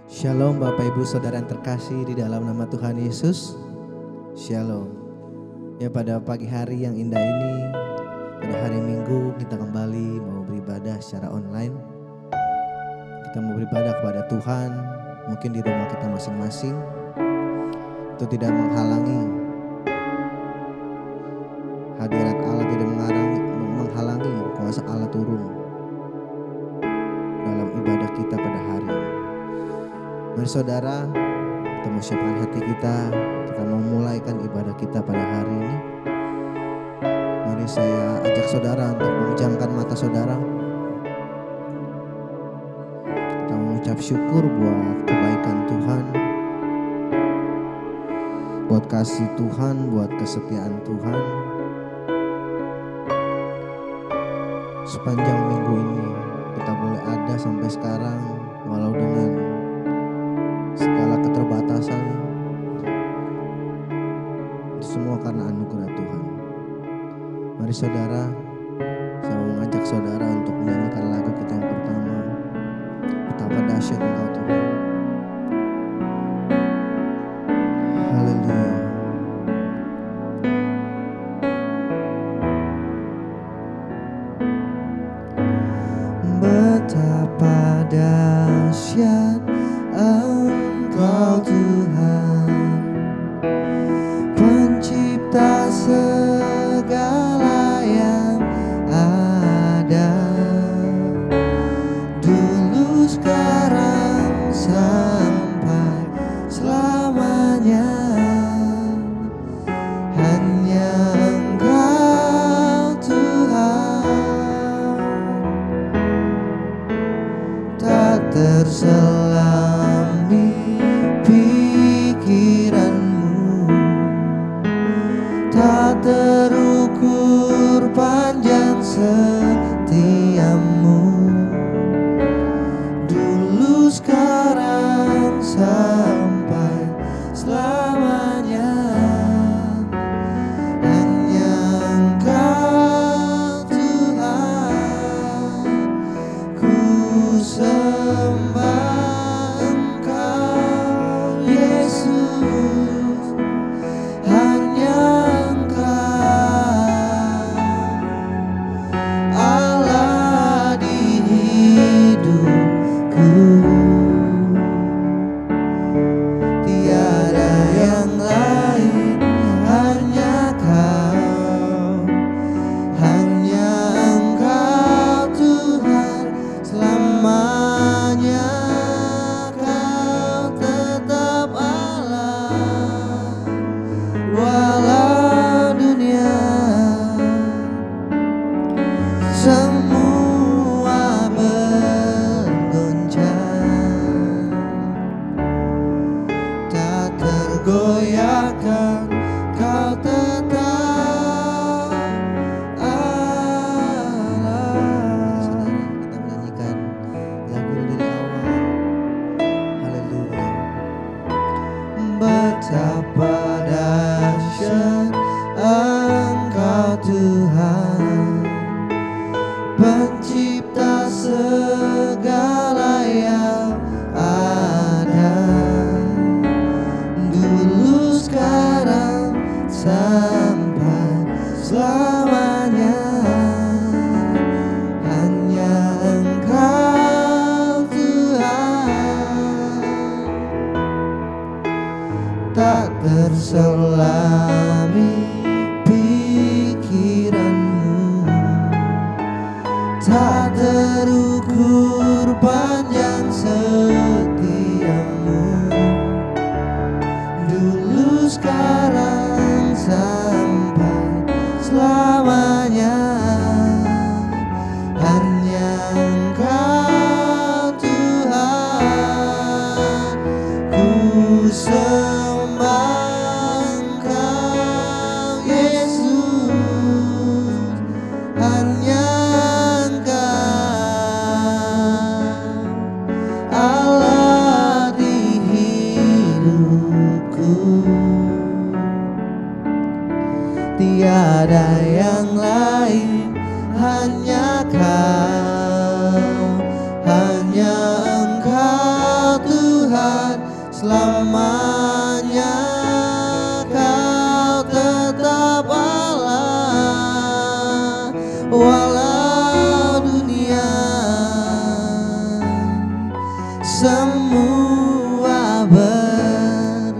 Shalom Bapak Ibu Saudara yang terkasih di dalam nama Tuhan Yesus. Shalom. Ya, pada pagi hari yang indah ini, pada hari Minggu kita kembali mau beribadah secara online. Kita mau beribadah kepada Tuhan, mungkin di rumah kita masing-masing. Itu tidak menghalangi hadirat Allah, tidak menghalangi kuasa Allah turun dalam ibadah kita pada hari ini. Mari saudara, kita mau siapkan hati kita mau mulaikan ibadah kita pada hari ini. Mari saya ajak saudara untuk memejamkan mata saudara. Kita mengucap syukur buat kebaikan Tuhan, buat kasih Tuhan, buat kesetiaan Tuhan. Sepanjang minggu ini kita boleh ada sampai sekarang, walau dengan segala keterbatasan, itu semua karena anugerah Tuhan. Mari saudara, saya mau mengajak saudara untuk menyanyikan lagu kita yang pertama, Betapa Dahsyat Engkau Tuhan. Haleluya. Betapa dahsyat Engkau Tuhan, pencipta segala yang ada, dulu sekarang sampai selamanya. Hanya Engkau Tuhan, tak terselami pikiranmu, tak terukur panjang setiamu, dulu sekarang sampai selamanya. Hanya Engkau Tuhan, ku sembah Engkau Yesus. Hanya Engkau Allah di hidupku, tiada yang lain, hanya Kau, hanya Engkau Tuhan selamanya. Kau tetap Allah, walau dunia semua bergoncang, tak tergoyahkan, Kau tetap Allah. Kita menyanyikan lagu ini dari awal. Haleluya. Betapa dahsyat Engkau Tuhan, pencipta segala yang ada, dulu sekarang sampai selamanya. Hanya Engkau Tuhan, tak terselami pikiranmu, tak terukur panjang setiamu, dulu sekarang sampai selamanya. Hanya Engkau Tuhan, ku sembah Engkau Yesus. Hanya Engkau Allah semua bergoncang,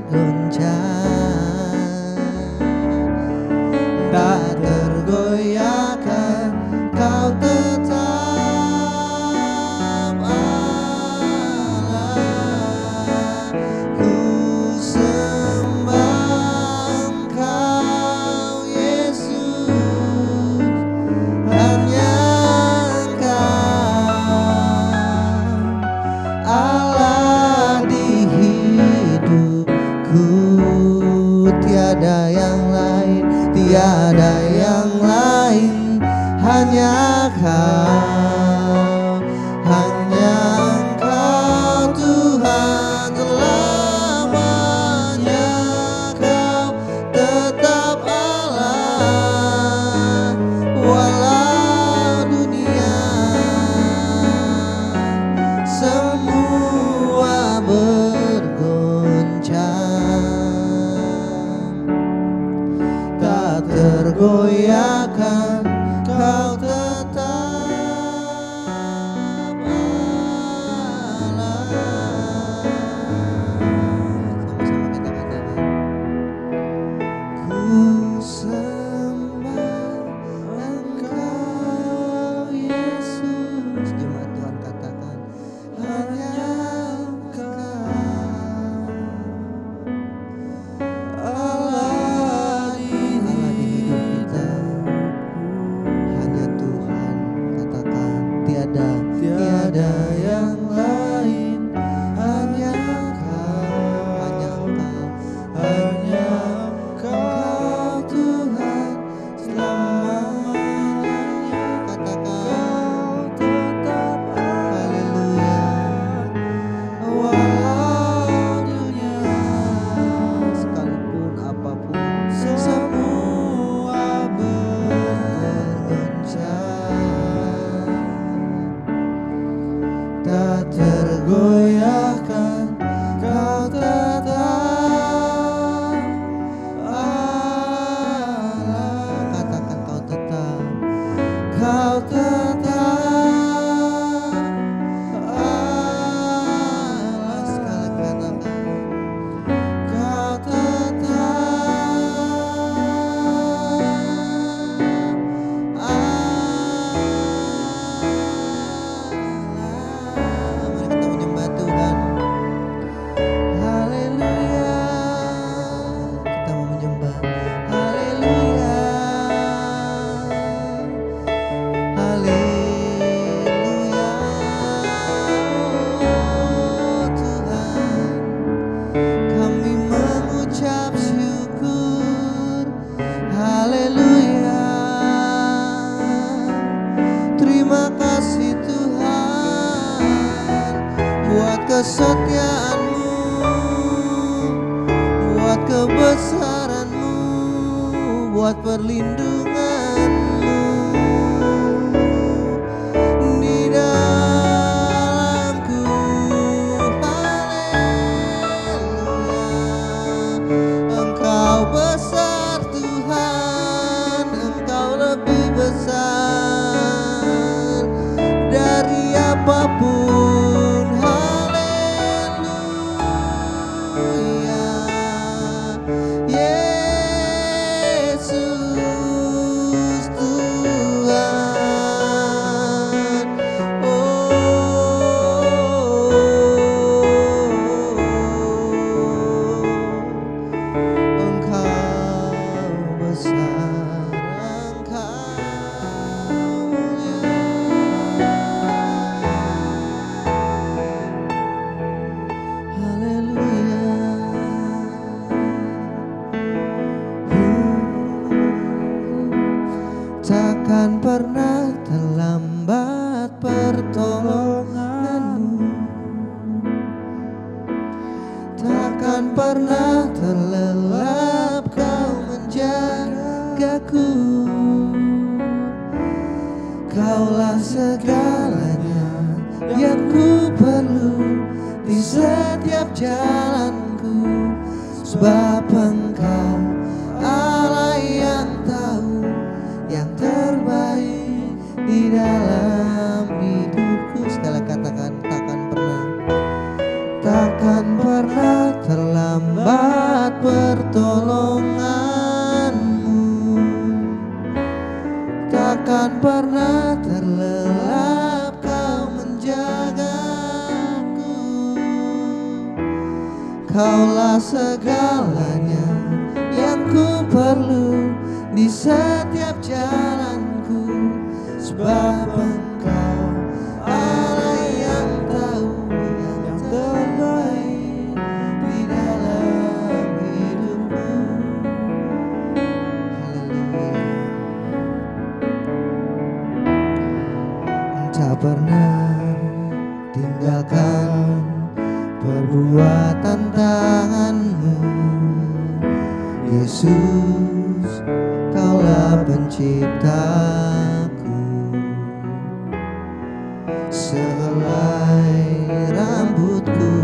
tak tergoyahkan, kau tetap Allah. Ku sembah Engkau Yesus, hanya Allah di hidupku, tiada yang lain, tiada yang lain, hanya Kau, hanya Engkau Tuhan selamanya. Kau tetap Allah, walau dunia semua bergoncang, tak tergoyahkan, kau tetap Allah. Sama-sama kita katakan, ku sembah Engkau Yesus. Jemaat Tuhan katakan, hanya Engkau Allah di hidup kita, hanya Tuhan. Katakan, tiada yang lain, hanya Engkau, hanya Engkau Tuhan selamanya. Katakan, tetap haleluya, walau dunia sekalipun apapun semua bergoncang, tak tergoyahkan, kau tetap Allah. Katakan, kau tetap Allah. Sekali katakan, kau tetap Allah. Mari kita menyembah Tuhan. Haleluya, kita mau menyembah. Haleluya, haleluya, oh Tuhan, kami mengucap syukur. Haleluya, terima kasih Tuhan buat kesetiaan-Mu, buat kebesaran-Mu, buat perlindungan-Mu di dalamku. Haleluya, Engkau besar Tuhan, Engkau lebih besar dari apapun. Haleluya, Yesus Tuhan. Engkau besar, Engkau mulia. Haleluya. Takkan pernah terlambat pertolongan-Mu, takkan pernah terlelap Kau menjagaku. Kaulah segalanya yang ku perlu di setiap jalanku, sebab Engkau Allah yang tahu yang terbaik di dalam hidupku. Sekali katakan, takkan pernah Kaulah segalanya yang ku perlu di setiap jalanku, sebab Engkau Allah yang tahu yang terbaik di dalam hidupku. Haleluya. Tak pernah tinggalkan perbuatan tanganmu, Yesus, Kaulah penciptaku. Sehelai rambutku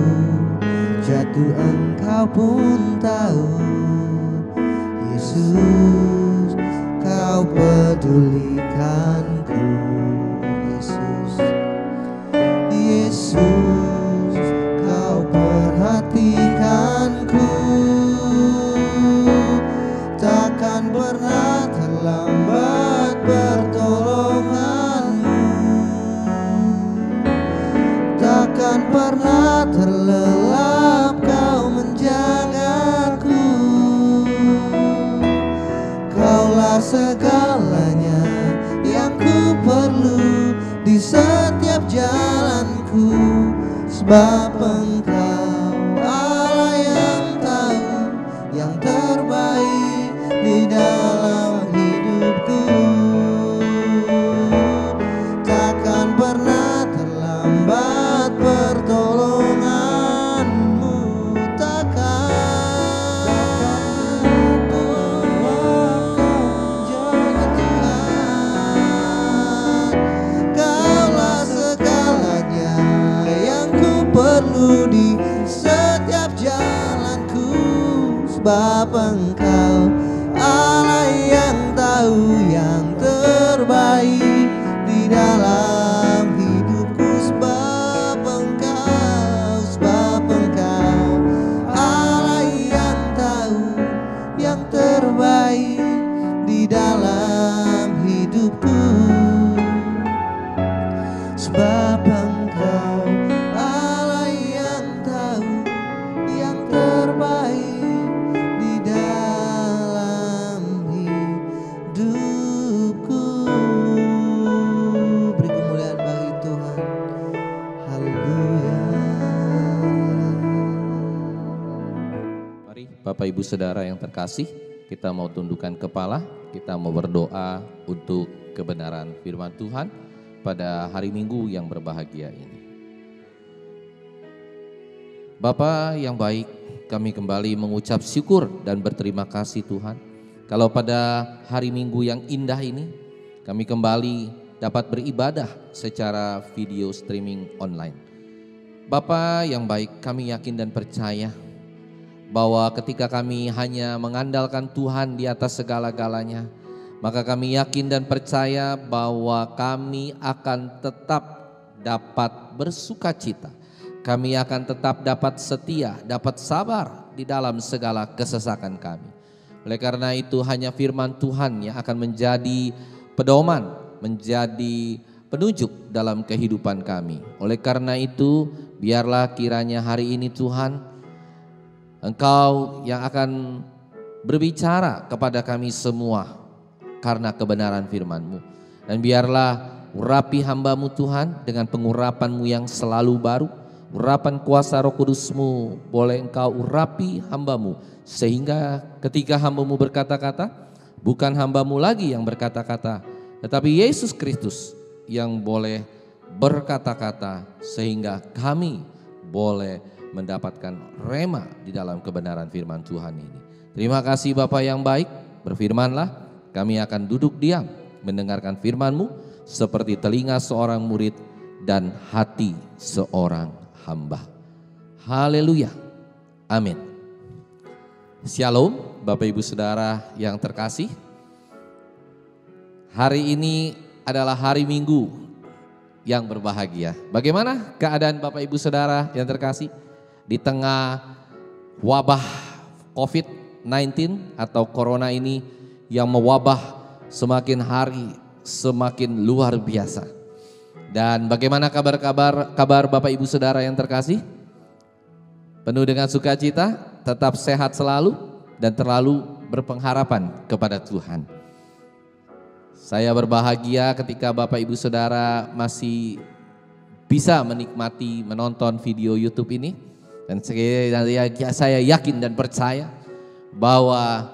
jatuh Engkau pun tahu, Yesus, Kau pedulikanku. Yesus, Yesus, Kau perhatikanku. Takkan pernah terlambat pertolonganmu, takkan pernah terlelap Kau menjagaku. Kaulah segalanya yang ku perlu di setiap jalanku, sebab Engkau Allah yang tahu yang terbaik di dalam hidupku. Takkan pernah terlambat pertolonganmu, takkan terlambat menjaga Tuhan. Kaulah segalanya yang ku perlu di setiap jalanku, sebab Engkau Allah yang tahu yang terbaik di dalam hidupku, sebab Engkau Allah yang tahu yang terbaik di dalam hidupku, sebab Engkau Allah yang tahu yang terbaik di dalam hidupku. Beri kemuliaan bagi Tuhan. Haleluya. Mari Bapak Ibu Saudara yang terkasih, kita mau tundukkan kepala, kita mau berdoa untuk kebenaran firman Tuhan pada hari Minggu yang berbahagia ini. Bapa yang baik, kami kembali mengucap syukur dan berterima kasih Tuhan. Kalau pada hari Minggu yang indah ini, kami kembali dapat beribadah secara video streaming online. Bapa yang baik, kami yakin dan percaya bahwa ketika kami hanya mengandalkan Tuhan di atas segala-galanya, maka kami yakin dan percaya bahwa kami akan tetap dapat bersukacita. Kami akan tetap dapat setia, dapat sabar di dalam segala kesesakan kami. Oleh karena itu hanya firman Tuhan yang akan menjadi pedoman, menjadi penunjuk dalam kehidupan kami. Oleh karena itu biarlah kiranya hari ini Tuhan, Engkau yang akan berbicara kepada kami semua karena kebenaran firman-Mu. Dan biarlah urapi hamba-Mu Tuhan dengan pengurapan-Mu yang selalu baru. Urapan kuasa Roh Kudus-Mu boleh Engkau urapi hamba-Mu, sehingga ketika hamba-Mu berkata-kata, bukan hamba-Mu lagi yang berkata-kata, tetapi Yesus Kristus yang boleh berkata-kata, sehingga kami boleh mendapatkan rema di dalam kebenaran firman Tuhan ini. Terima kasih Bapa yang baik, berfirmanlah, kami akan duduk diam mendengarkan firman-Mu seperti telinga seorang murid dan hati seorang hamba. Haleluya. Amin. Shalom Bapak Ibu Saudara yang terkasih. Hari ini adalah hari Minggu yang berbahagia. Bagaimana keadaan Bapak Ibu Saudara yang terkasih di tengah wabah COVID-19 atau Corona ini yang mewabah semakin hari semakin luar biasa. Dan bagaimana kabar Bapak Ibu Saudara yang terkasih? penuh dengan sukacita, tetap sehat selalu, dan terlalu berpengharapan kepada Tuhan. Saya berbahagia ketika Bapak Ibu Saudara masih bisa menikmati menonton video YouTube ini. Dan saya yakin dan percaya bahwa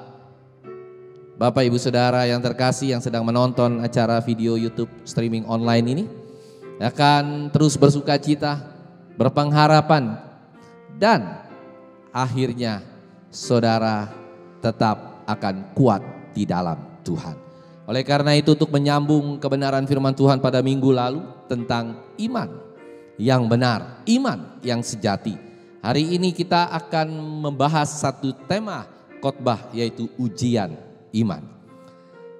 Bapak Ibu Saudara yang terkasih yang sedang menonton acara video YouTube streaming online ini akan terus bersukacita, berpengharapan, dan akhirnya saudara tetap akan kuat di dalam Tuhan. Oleh karena itu, untuk menyambung kebenaran firman Tuhan pada minggu lalu tentang iman yang benar, iman yang sejati. Hari ini kita akan membahas satu tema khotbah, yaitu ujian iman.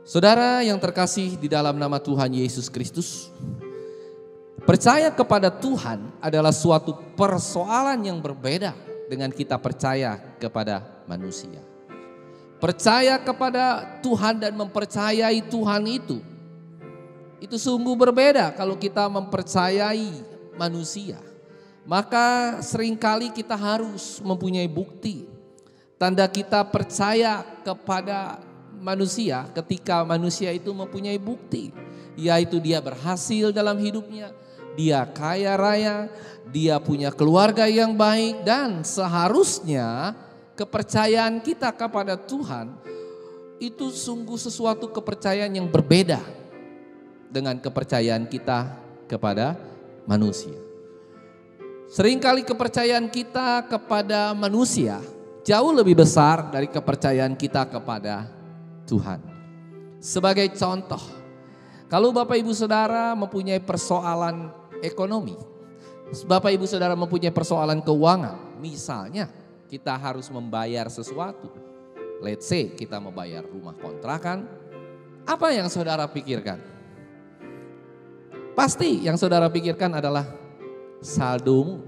Saudara yang terkasih di dalam nama Tuhan Yesus Kristus, percaya kepada Tuhan adalah suatu persoalan yang berbeda dengan kita percaya kepada manusia. Percaya kepada Tuhan dan mempercayai Tuhan itu sungguh berbeda. Kalau kita mempercayai manusia, maka seringkali kita harus mempunyai bukti. Tanda kita percaya kepada manusia ketika manusia itu mempunyai bukti, yaitu dia berhasil dalam hidupnya, dia kaya raya, dia punya keluarga yang baik, dan seharusnya kepercayaan kita kepada Tuhan itu sungguh sesuatu kepercayaan yang berbeda dengan kepercayaan kita kepada manusia. Seringkali kepercayaan kita kepada manusia jauh lebih besar dari kepercayaan kita kepada Tuhan. Sebagai contoh, kalau Bapak Ibu Saudara mempunyai persoalan ekonomi, Bapak Ibu Saudara mempunyai persoalan keuangan, misalnya kita harus membayar sesuatu. Let's say kita membayar rumah kontrakan. Apa yang saudara pikirkan? Pasti yang saudara pikirkan adalah saldomu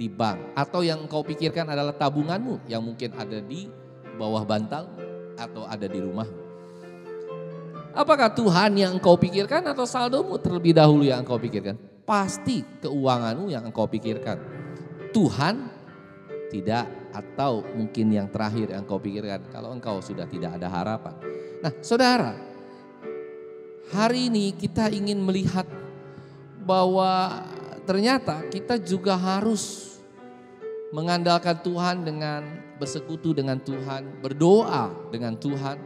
di bank. Atau yang engkau pikirkan adalah tabunganmu yang mungkin ada di bawah bantal atau ada di rumahmu. Apakah Tuhan yang engkau pikirkan atau saldomu terlebih dahulu yang engkau pikirkan? Pasti keuanganmu yang engkau pikirkan. Tuhan tidak, atau mungkin yang terakhir yang engkau pikirkan kalau engkau sudah tidak ada harapan. Nah saudara, hari ini kita ingin melihat bahwa ternyata kita juga harus mengandalkan Tuhan dengan bersekutu dengan Tuhan, berdoa dengan Tuhan.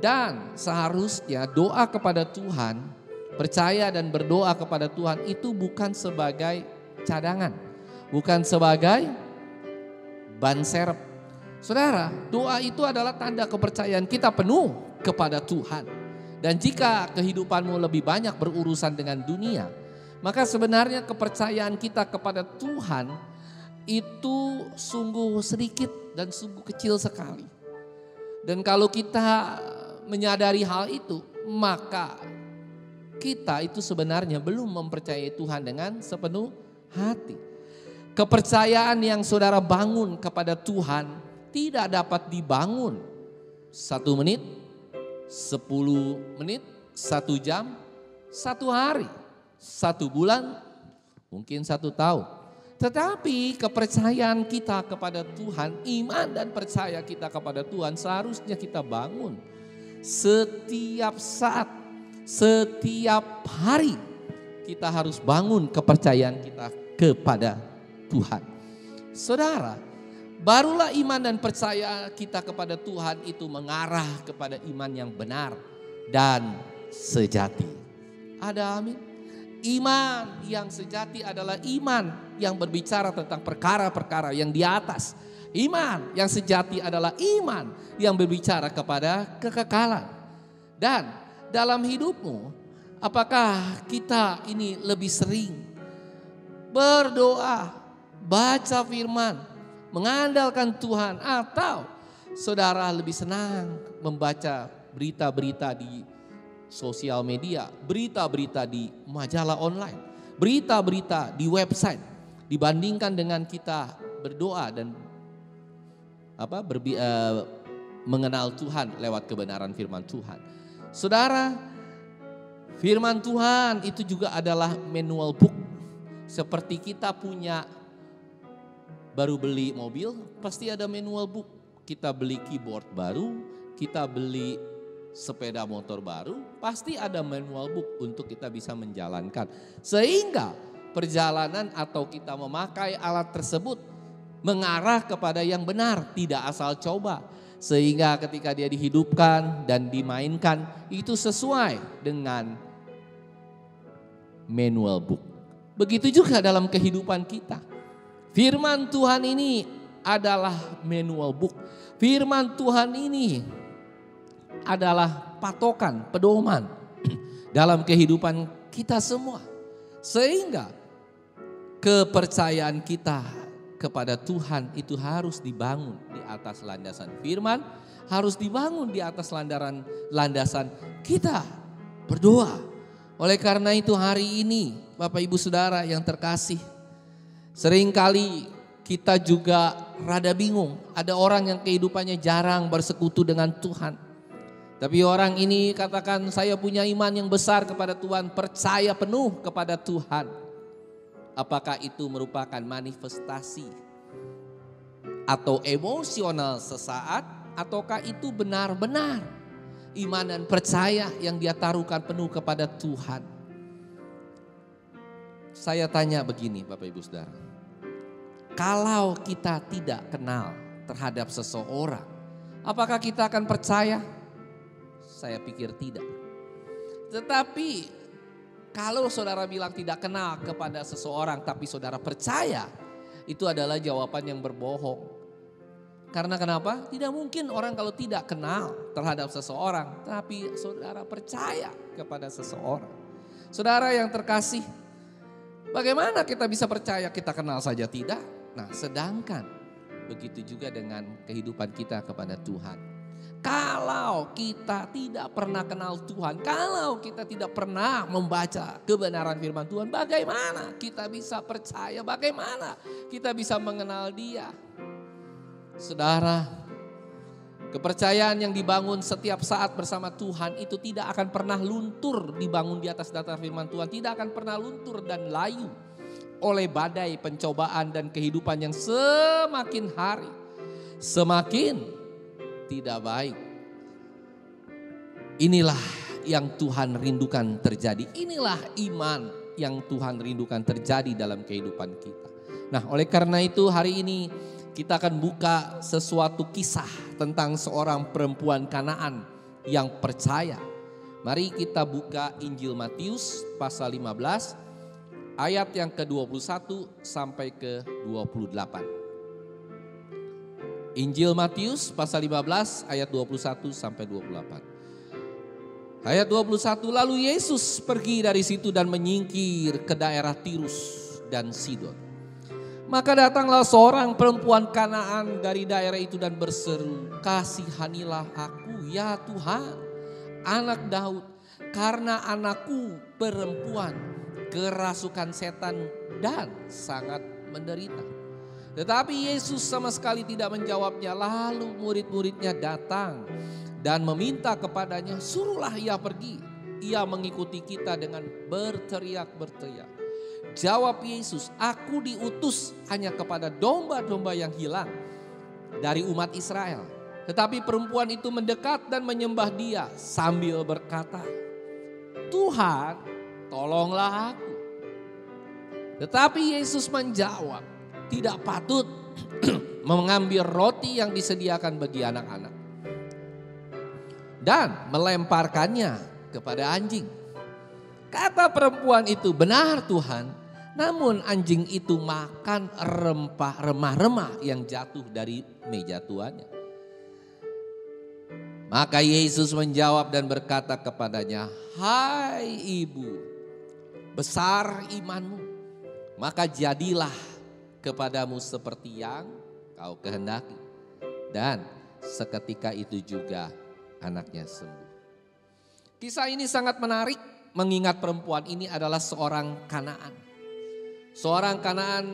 Dan seharusnya doa kepada Tuhan, percaya dan berdoa kepada Tuhan itu bukan sebagai cadangan, bukan sebagai ban serep. Saudara, doa itu adalah tanda kepercayaan kita penuh kepada Tuhan. Dan jika kehidupanmu lebih banyak berurusan dengan dunia, maka sebenarnya kepercayaan kita kepada Tuhan itu sungguh sedikit dan sungguh kecil sekali. Dan kalau kita menyadari hal itu, maka kita itu sebenarnya belum mempercayai Tuhan dengan sepenuh hati. Kepercayaan yang saudara bangun kepada Tuhan tidak dapat dibangun 1 menit, 10 menit, 1 jam, 1 hari, 1 bulan, mungkin 1 tahun. Tetapi kepercayaan kita kepada Tuhan, iman dan percaya kita kepada Tuhan seharusnya kita bangun setiap saat, setiap hari. Kita harus bangun kepercayaan kita kepada Tuhan. Saudara, barulah iman dan percaya kita kepada Tuhan itu mengarah kepada iman yang benar dan sejati. Ada amin? Iman yang sejati adalah iman yang berbicara tentang perkara-perkara yang di atas. Iman yang sejati adalah iman yang berbicara kepada kekekalan. Dan dalam hidupmu, apakah kita ini lebih sering berdoa, baca firman, mengandalkan Tuhan, atau saudara lebih senang membaca berita-berita di sosial media, berita-berita di majalah online, berita-berita di website, dibandingkan dengan kita berdoa dan mengenal Tuhan lewat kebenaran firman Tuhan. Saudara, firman Tuhan itu juga adalah manual book. Seperti kita punya baru beli mobil, pasti ada manual book. Kita beli keyboard baru, kita beli sepeda motor baru, pasti ada manual book untuk kita bisa menjalankan. Sehingga perjalanan atau kita memakai alat tersebut mengarah kepada yang benar, tidak asal coba. Sehingga ketika dia dihidupkan dan dimainkan, itu sesuai dengan manual book. Begitu juga dalam kehidupan kita. Firman Tuhan ini adalah manual book. Firman Tuhan ini adalah patokan, pedoman dalam kehidupan kita semua. Sehingga kepercayaan kita kepada Tuhan itu harus dibangun di atas landasan firman, harus dibangun di atas landasan kita berdoa. Oleh karena itu hari ini Bapak Ibu Saudara yang terkasih, seringkali kita juga rada bingung. Ada orang yang kehidupannya jarang bersekutu dengan Tuhan. Tapi orang ini katakan saya punya iman yang besar kepada Tuhan, percaya penuh kepada Tuhan. Apakah itu merupakan manifestasi atau emosional sesaat, ataukah itu benar-benar iman dan percaya yang dia taruhkan penuh kepada Tuhan? Saya tanya begini Bapak Ibu Saudara, kalau kita tidak kenal terhadap seseorang, apakah kita akan percaya? Saya pikir tidak. Tetapi kalau saudara bilang tidak kenal kepada seseorang tapi saudara percaya, itu adalah jawaban yang berbohong. Karena kenapa? Tidak mungkin orang kalau tidak kenal terhadap seseorang tapi saudara percaya kepada seseorang. Saudara yang terkasih, bagaimana kita bisa percaya kita kenal saja tidak? Nah, sedangkan begitu juga dengan kehidupan kita kepada Tuhan. Kalau kita tidak pernah kenal Tuhan, kalau kita tidak pernah membaca kebenaran firman Tuhan, bagaimana kita bisa percaya, bagaimana kita bisa mengenal Dia? Saudara, kepercayaan yang dibangun setiap saat bersama Tuhan itu tidak akan pernah luntur dibangun di atas dasar firman Tuhan, tidak akan pernah luntur dan layu oleh badai pencobaan dan kehidupan yang semakin hari semakin tidak baik. Inilah yang Tuhan rindukan terjadi. Inilah iman yang Tuhan rindukan terjadi dalam kehidupan kita. Nah, oleh karena itu hari ini kita akan buka sesuatu kisah tentang seorang perempuan Kanaan yang percaya. Mari kita buka Injil Matius pasal 15 ayat yang ke-21 sampai ke-28. Injil Matius pasal 15 ayat 21 sampai 28. Ayat 21, lalu Yesus pergi dari situ dan menyingkir ke daerah Tirus dan Sidon. Maka datanglah seorang perempuan Kanaan dari daerah itu dan berseru, kasihanilah aku ya Tuhan, anak Daud, karena anakku perempuan kerasukan setan dan sangat menderita. Tetapi Yesus sama sekali tidak menjawabnya. Lalu murid-muridnya datang dan meminta kepadanya, suruhlah ia pergi. Ia mengikuti kita dengan berteriak-berteriak. Jawab Yesus, aku diutus hanya kepada domba-domba yang hilang dari umat Israel. Tetapi perempuan itu mendekat dan menyembah Dia sambil berkata, Tuhan, tolonglah aku. Tetapi Yesus menjawab, tidak patut mengambil roti yang disediakan bagi anak-anak dan melemparkannya kepada anjing. Kata perempuan itu, benar Tuhan, namun anjing itu makan remah-remah yang jatuh dari meja tuannya. Maka Yesus menjawab dan berkata kepadanya, hai ibu, besar imanmu, maka jadilah kepadamu seperti yang kau kehendaki. Dan seketika itu juga anaknya sembuh. Kisah ini sangat menarik mengingat perempuan ini adalah seorang Kanaan. Seorang Kanaan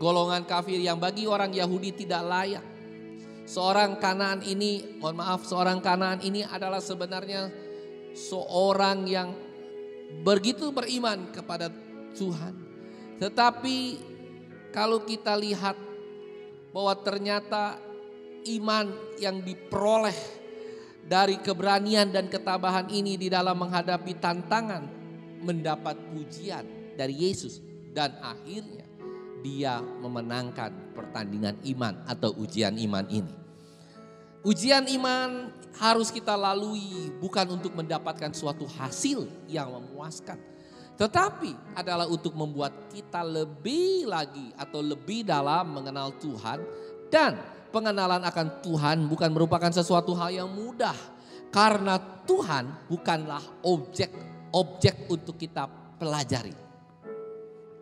golongan kafir yang bagi orang Yahudi tidak layak. Seorang Kanaan ini, seorang Kanaan ini adalah sebenarnya seorang yang begitu beriman kepada Tuhan. Tetapi kalau kita lihat bahwa ternyata iman yang diperoleh dari keberanian dan ketabahan ini di dalam menghadapi tantangan mendapat pujian dari Yesus. Dan akhirnya dia memenangkan pertandingan iman atau ujian iman ini. Ujian iman harus kita lalui bukan untuk mendapatkan suatu hasil yang memuaskan. Tetapi adalah untuk membuat kita lebih lagi atau lebih dalam mengenal Tuhan. Dan pengenalan akan Tuhan bukan merupakan sesuatu hal yang mudah. Karena Tuhan bukanlah objek untuk kita pelajari.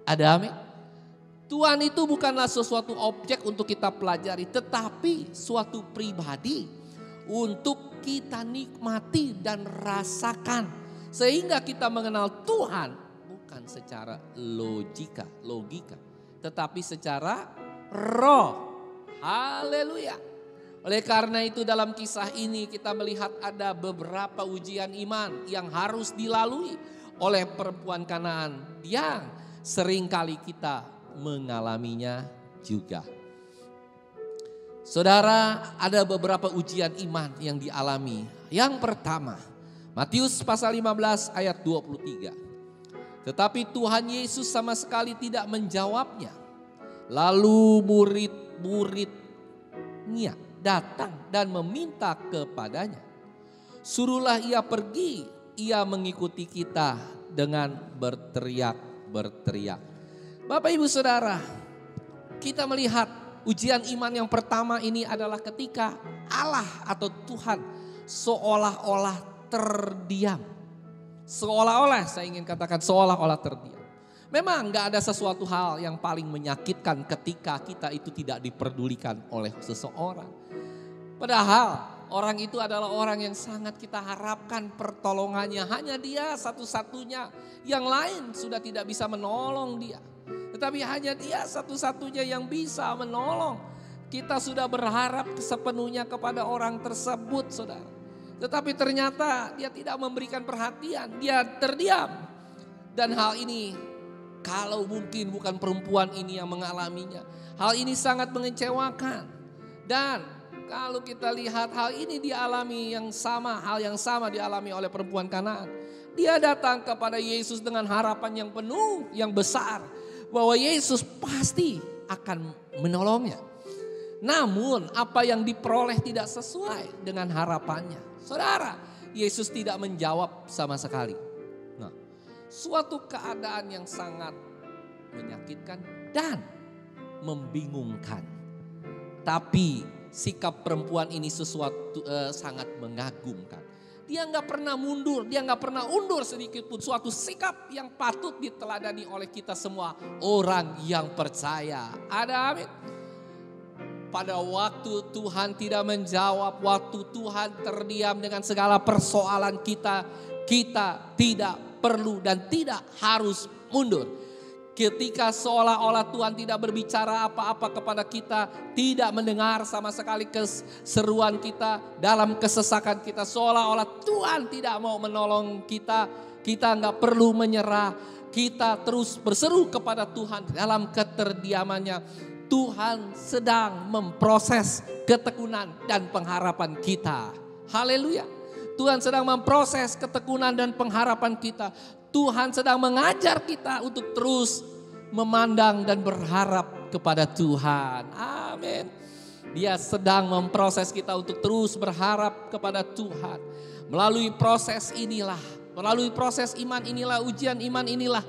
Ada amin? Tuhan itu bukanlah sesuatu objek untuk kita pelajari. Tetapi suatu pribadi untuk kita nikmati dan rasakan. Sehingga kita mengenal Tuhan bukan secara logika. Tetapi secara roh. Haleluya. Oleh karena itu dalam kisah ini kita melihat ada beberapa ujian iman yang harus dilalui oleh perempuan Kanaan yang seringkali kita mengalaminya juga. Saudara, ada beberapa ujian iman yang dialami. Yang pertama, Matius pasal 15 ayat 23. Tetapi Tuhan Yesus sama sekali tidak menjawabnya. Lalu murid-muridnya datang dan meminta kepadanya, suruhlah ia pergi, ia mengikuti kita dengan berteriak-berteriak. Bapak Ibu Saudara, kita melihat ujian iman yang pertama ini adalah ketika Allah atau Tuhan seolah-olah terdiam. Seolah-olah, saya ingin katakan seolah-olah terdiam. Memang gak ada sesuatu hal yang paling menyakitkan ketika kita itu tidak diperdulikan oleh seseorang. Padahal orang itu adalah orang yang sangat kita harapkan pertolongannya. Hanya dia satu-satunya, yang lain sudah tidak bisa menolong dia. Tetapi hanya dia satu-satunya yang bisa menolong. Kita sudah berharap sepenuhnya kepada orang tersebut, saudara. Tetapi ternyata dia tidak memberikan perhatian, dia terdiam. Dan hal ini kalau mungkin bukan perempuan ini yang mengalaminya, hal ini sangat mengecewakan. Dan kalau kita lihat hal ini dialami hal yang sama dialami oleh perempuan Kanaan. Dia datang kepada Yesus dengan harapan yang penuh, yang besar. Bahwa Yesus pasti akan menolongnya. Namun apa yang diperoleh tidak sesuai dengan harapannya. Saudara, Yesus tidak menjawab sama sekali. Nah, suatu keadaan yang sangat menyakitkan dan membingungkan. Tapi sikap perempuan ini sesuatu sangat mengagumkan. Dia nggak pernah mundur, dia nggak pernah undur sedikit pun. Suatu sikap yang patut diteladani oleh kita semua orang yang percaya. Ada amin. Pada waktu Tuhan tidak menjawab, waktu Tuhan terdiam dengan segala persoalan kita, kita tidak perlu dan tidak harus mundur. Ketika seolah-olah Tuhan tidak berbicara apa-apa kepada kita, tidak mendengar sama sekali keseruan kita dalam kesesakan kita, seolah-olah Tuhan tidak mau menolong kita, kita nggak perlu menyerah, kita terus berseru kepada Tuhan dalam keterdiamannya. Tuhan sedang memproses ketekunan dan pengharapan kita. Haleluya. Tuhan sedang memproses ketekunan dan pengharapan kita. Tuhan sedang mengajar kita untuk terus memandang dan berharap kepada Tuhan. Amin. Dia sedang memproses kita untuk terus berharap kepada Tuhan. Melalui proses inilah, melalui proses iman inilah, ujian iman inilah,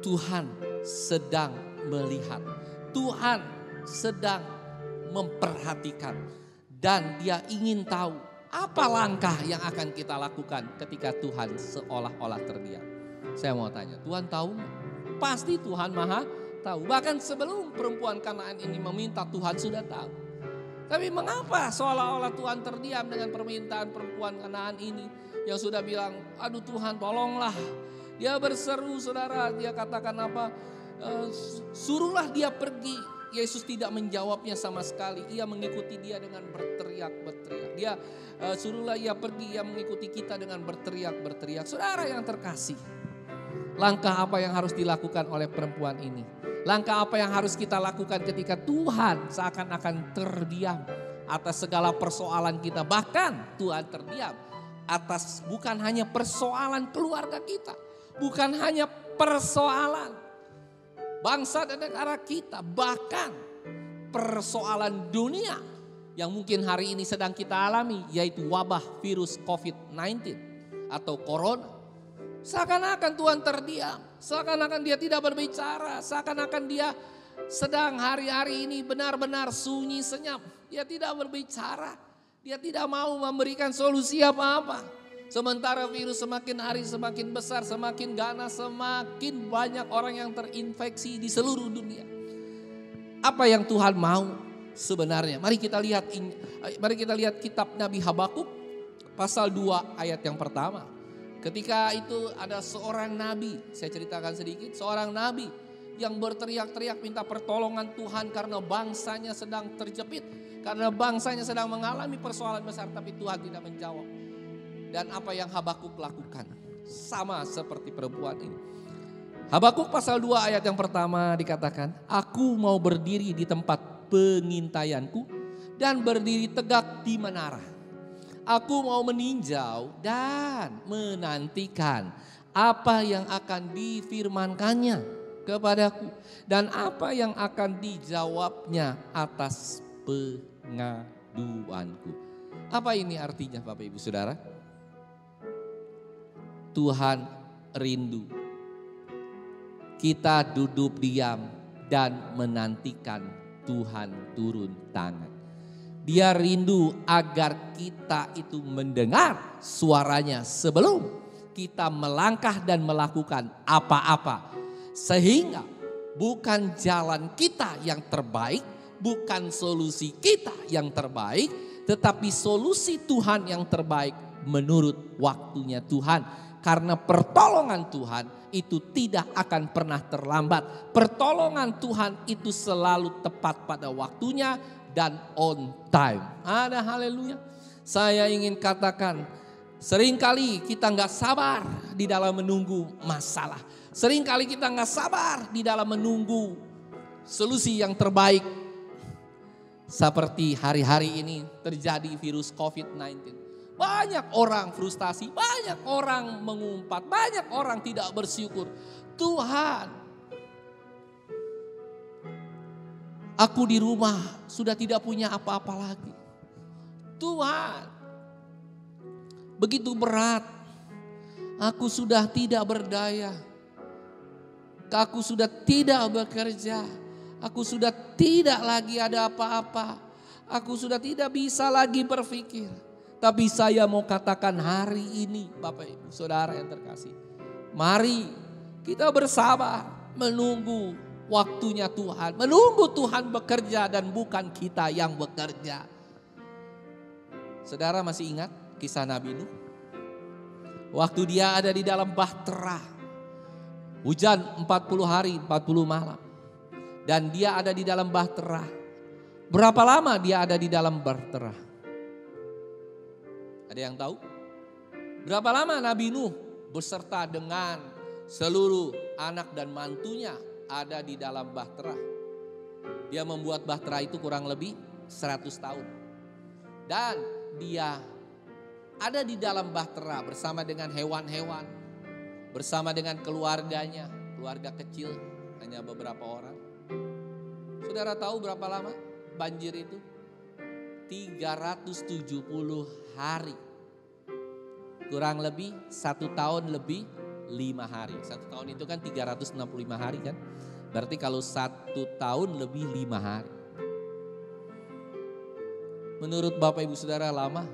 Tuhan sedang melihat. Tuhan sedang memperhatikan. Dan dia ingin tahu apa langkah yang akan kita lakukan ketika Tuhan seolah-olah terdiam. Saya mau tanya, Tuhan tahu? Pasti Tuhan Maha tahu. Bahkan sebelum perempuan Kanaan ini meminta, Tuhan sudah tahu. Tapi mengapa seolah-olah Tuhan terdiam dengan permintaan perempuan Kanaan ini yang sudah bilang, aduh Tuhan tolonglah. Dia berseru, saudara, dia katakan apa? Suruhlah dia pergi. Yesus tidak menjawabnya sama sekali. Ia mengikuti dia dengan berteriak-berteriak. Dia suruhlah ia pergi, ia mengikuti kita dengan berteriak-berteriak. Saudara yang terkasih, langkah apa yang harus dilakukan oleh perempuan ini? Langkah apa yang harus kita lakukan ketika Tuhan seakan-akan terdiam atas segala persoalan kita. Bahkan Tuhan terdiam atas bukan hanya persoalan keluarga kita. Bukan hanya persoalan bangsa dan negara kita. Bahkan persoalan dunia yang mungkin hari ini sedang kita alami. Yaitu wabah virus COVID-19 atau corona. Seakan-akan Tuhan terdiam. Seakan-akan dia tidak berbicara. Seakan-akan dia sedang hari-hari ini benar-benar sunyi senyap. Dia tidak berbicara. Dia tidak mau memberikan solusi apa-apa. Sementara virus semakin hari semakin besar, semakin ganas, semakin banyak orang yang terinfeksi di seluruh dunia. Apa yang Tuhan mau sebenarnya? Mari kita lihat kitab Nabi Habakuk pasal 2 ayat yang pertama. Ketika itu ada seorang nabi, saya ceritakan sedikit, seorang nabi yang berteriak-teriak minta pertolongan Tuhan karena bangsanya sedang terjepit. Karena bangsanya sedang mengalami persoalan besar tapi Tuhan tidak menjawab. Dan apa yang Habakuk lakukan sama seperti perempuan ini. Habakuk pasal 2 ayat yang pertama dikatakan, aku mau berdiri di tempat pengintaianku dan berdiri tegak di menara. Aku mau meninjau dan menantikan apa yang akan difirmankannya kepadaku. Dan apa yang akan dijawabnya atas pengaduanku. Apa ini artinya Bapak Ibu Saudara? Tuhan rindu kita duduk diam dan menantikan Tuhan turun tangan. Dia rindu agar kita itu mendengar suaranya sebelum kita melangkah dan melakukan apa-apa. Sehingga bukan jalan kita yang terbaik, bukan solusi kita yang terbaik, tetapi solusi Tuhan yang terbaik menurut waktunya Tuhan. Karena pertolongan Tuhan itu tidak akan pernah terlambat. Pertolongan Tuhan itu selalu tepat pada waktunya dan on time. Ada haleluya. Saya ingin katakan, seringkali kita nggak sabar di dalam menunggu masalah. Seringkali kita nggak sabar di dalam menunggu solusi yang terbaik. Seperti hari-hari ini terjadi virus COVID-19. Banyak orang frustasi, banyak orang mengumpat, banyak orang tidak bersyukur. Tuhan, aku di rumah sudah tidak punya apa-apa lagi. Tuhan, begitu berat. Aku sudah tidak berdaya. Aku sudah tidak bekerja. Aku sudah tidak lagi ada apa-apa. Aku sudah tidak bisa lagi berpikir. Tapi saya mau katakan hari ini Bapak Ibu Saudara yang terkasih. Mari kita bersabar menunggu waktunya Tuhan. Menunggu Tuhan bekerja dan bukan kita yang bekerja. Saudara masih ingat kisah Nabi Nuh? Waktu dia ada di dalam bahtera. Hujan 40 hari 40 malam. Dan dia ada di dalam bahtera. Berapa lama dia ada di dalam bahtera? Ada yang tahu? Berapa lama Nabi Nuh beserta dengan seluruh anak dan mantunya ada di dalam bahtera? Dia membuat bahtera itu kurang lebih 100 tahun. Dan dia ada di dalam bahtera bersama dengan hewan-hewan. Bersama dengan keluarganya, keluarga kecil, hanya beberapa orang. Saudara tahu berapa lama banjir itu? 370 hari. Kurang lebih 1 tahun lebih 5 hari. 1 tahun itu kan 365 hari kan. Berarti kalau 1 tahun lebih 5 hari. Menurut Bapak Ibu Saudara lama?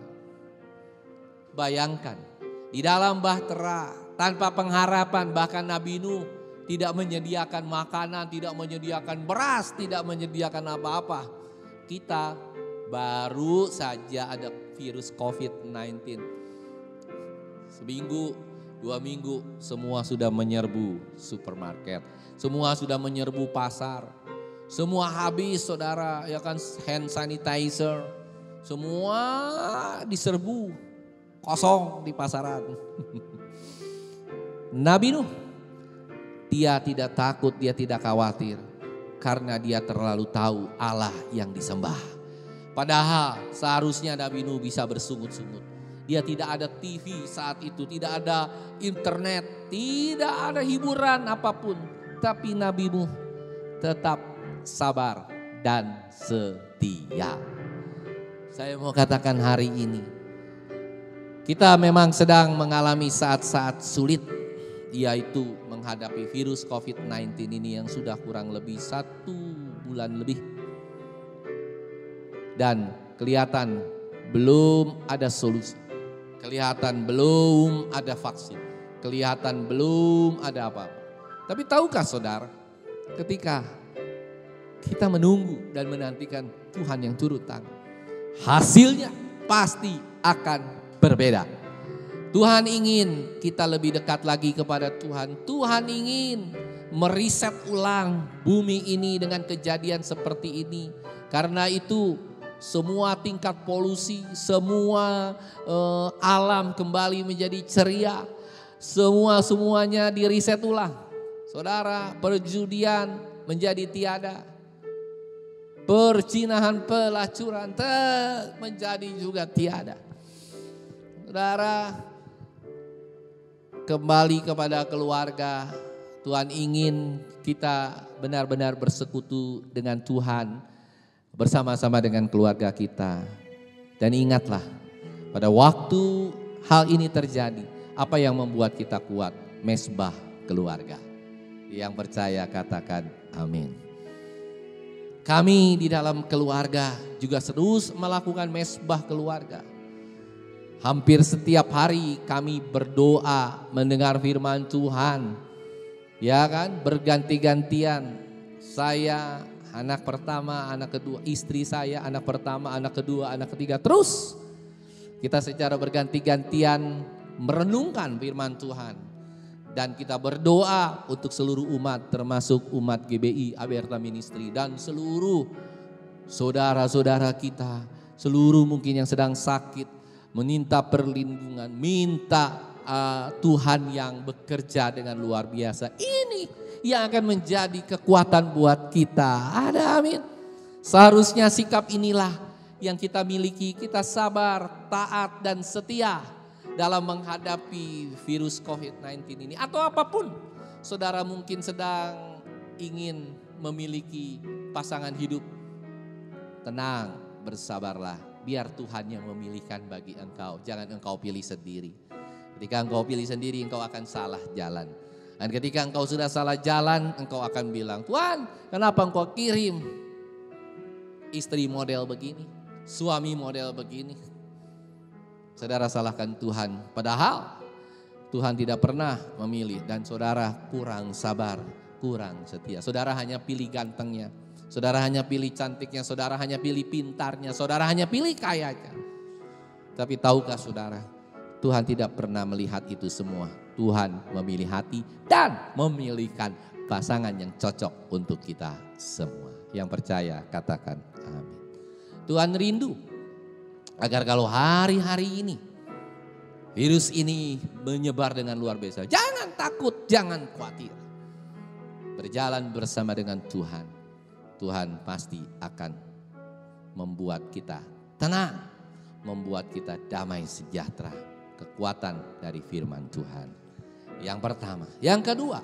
Bayangkan di dalam bahtera tanpa pengharapan, bahkan Nabi Nuh tidak menyediakan makanan, tidak menyediakan beras, tidak menyediakan apa-apa. Kita baru saja ada virus COVID-19. Seminggu, 2 minggu semua sudah menyerbu supermarket. Semua sudah menyerbu pasar. Semua habis saudara, ya kan, hand sanitizer. Semua diserbu, kosong di pasaran. Nabi Nuh, dia tidak takut, dia tidak khawatir. karena dia terlalu tahu Allah yang disembah. Padahal seharusnya Nabi Nuh bisa bersungut-sungut. Dia tidak ada TV saat itu, tidak ada internet, tidak ada hiburan apapun. Tapi Nabi Nuh tetap sabar dan setia. Saya mau katakan hari ini, kita memang sedang mengalami saat-saat sulit, yaitu menghadapi virus COVID-19 ini yang sudah kurang lebih 1 bulan lebih. Dan kelihatan belum ada solusi, kelihatan belum ada vaksin, kelihatan belum ada apa-apa. Tapi tahukah saudara, ketika kita menunggu dan menantikan Tuhan yang turut tangan, hasilnya pasti akan berbeda. Tuhan ingin kita lebih dekat lagi kepada Tuhan. Tuhan ingin meriset ulang bumi ini dengan kejadian seperti ini. Karena itu semua tingkat polusi, semua alam kembali menjadi ceria. Semuanya diriset ulang. Saudara, perjudian menjadi tiada. Percinahan, pelacuran menjadi juga tiada. Saudara, kembali kepada keluarga. Tuhan ingin kita benar-benar bersekutu dengan Tuhan, bersama-sama dengan keluarga kita. Dan ingatlah, pada waktu hal ini terjadi, apa yang membuat kita kuat? Mesbah keluarga. Yang percaya katakan amin. Kami di dalam keluarga juga terus melakukan mesbah keluarga. Hampir setiap hari kami berdoa mendengar firman Tuhan. Ya kan, berganti-gantian. Saya anak pertama, anak kedua, istri saya anak pertama, anak kedua, anak ketiga. Terus kita secara berganti-gantian merenungkan firman Tuhan. Dan kita berdoa untuk seluruh umat, termasuk umat GBI Aberta Ministry dan seluruh saudara-saudara kita, seluruh mungkin yang sedang sakit, meminta perlindungan, minta Tuhan yang bekerja dengan luar biasa. Ini yang akan menjadi kekuatan buat kita. Ada amin. Seharusnya sikap inilah yang kita miliki, kita sabar, taat dan setia dalam menghadapi virus COVID-19 ini. Atau apapun saudara mungkin sedang ingin memiliki pasangan hidup. Tenang, bersabarlah. Biar Tuhan yang memilihkan bagi engkau. Jangan engkau pilih sendiri. Ketika engkau pilih sendiri, engkau akan salah jalan. Dan ketika engkau sudah salah jalan, engkau akan bilang, Tuhan, kenapa engkau kirim istri model begini, suami model begini. Saudara salahkan Tuhan, padahal Tuhan tidak pernah memilih dan saudara kurang sabar, kurang setia. Saudara hanya pilih gantengnya, saudara hanya pilih cantiknya, saudara hanya pilih pintarnya, saudara hanya pilih kayanya. Tapi tahukah saudara, Tuhan tidak pernah melihat itu semua. Tuhan memilih hati dan memilihkan pasangan yang cocok untuk kita semua. Yang percaya katakan amin. Tuhan rindu agar kalau hari-hari ini virus ini menyebar dengan luar biasa, jangan takut, jangan khawatir. Berjalan bersama dengan Tuhan. Tuhan pasti akan membuat kita tenang, membuat kita damai sejahtera. Kekuatan dari firman Tuhan. Yang pertama. Yang kedua,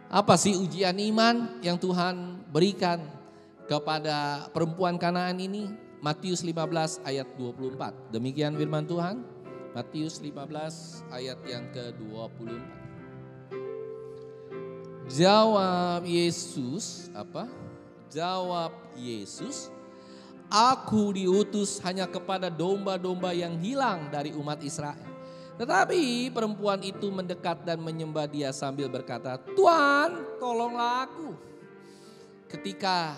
apa sih ujian iman yang Tuhan berikan kepada perempuan Kanaan ini? Matius 15 ayat 24. Demikian firman Tuhan. Matius 15 ayat yang ke-24. Jawab Yesus, apa? Jawab Yesus, aku diutus hanya kepada domba-domba yang hilang dari umat Israel. Tetapi perempuan itu mendekat dan menyembah Dia sambil berkata, Tuhan, tolonglah aku. Ketika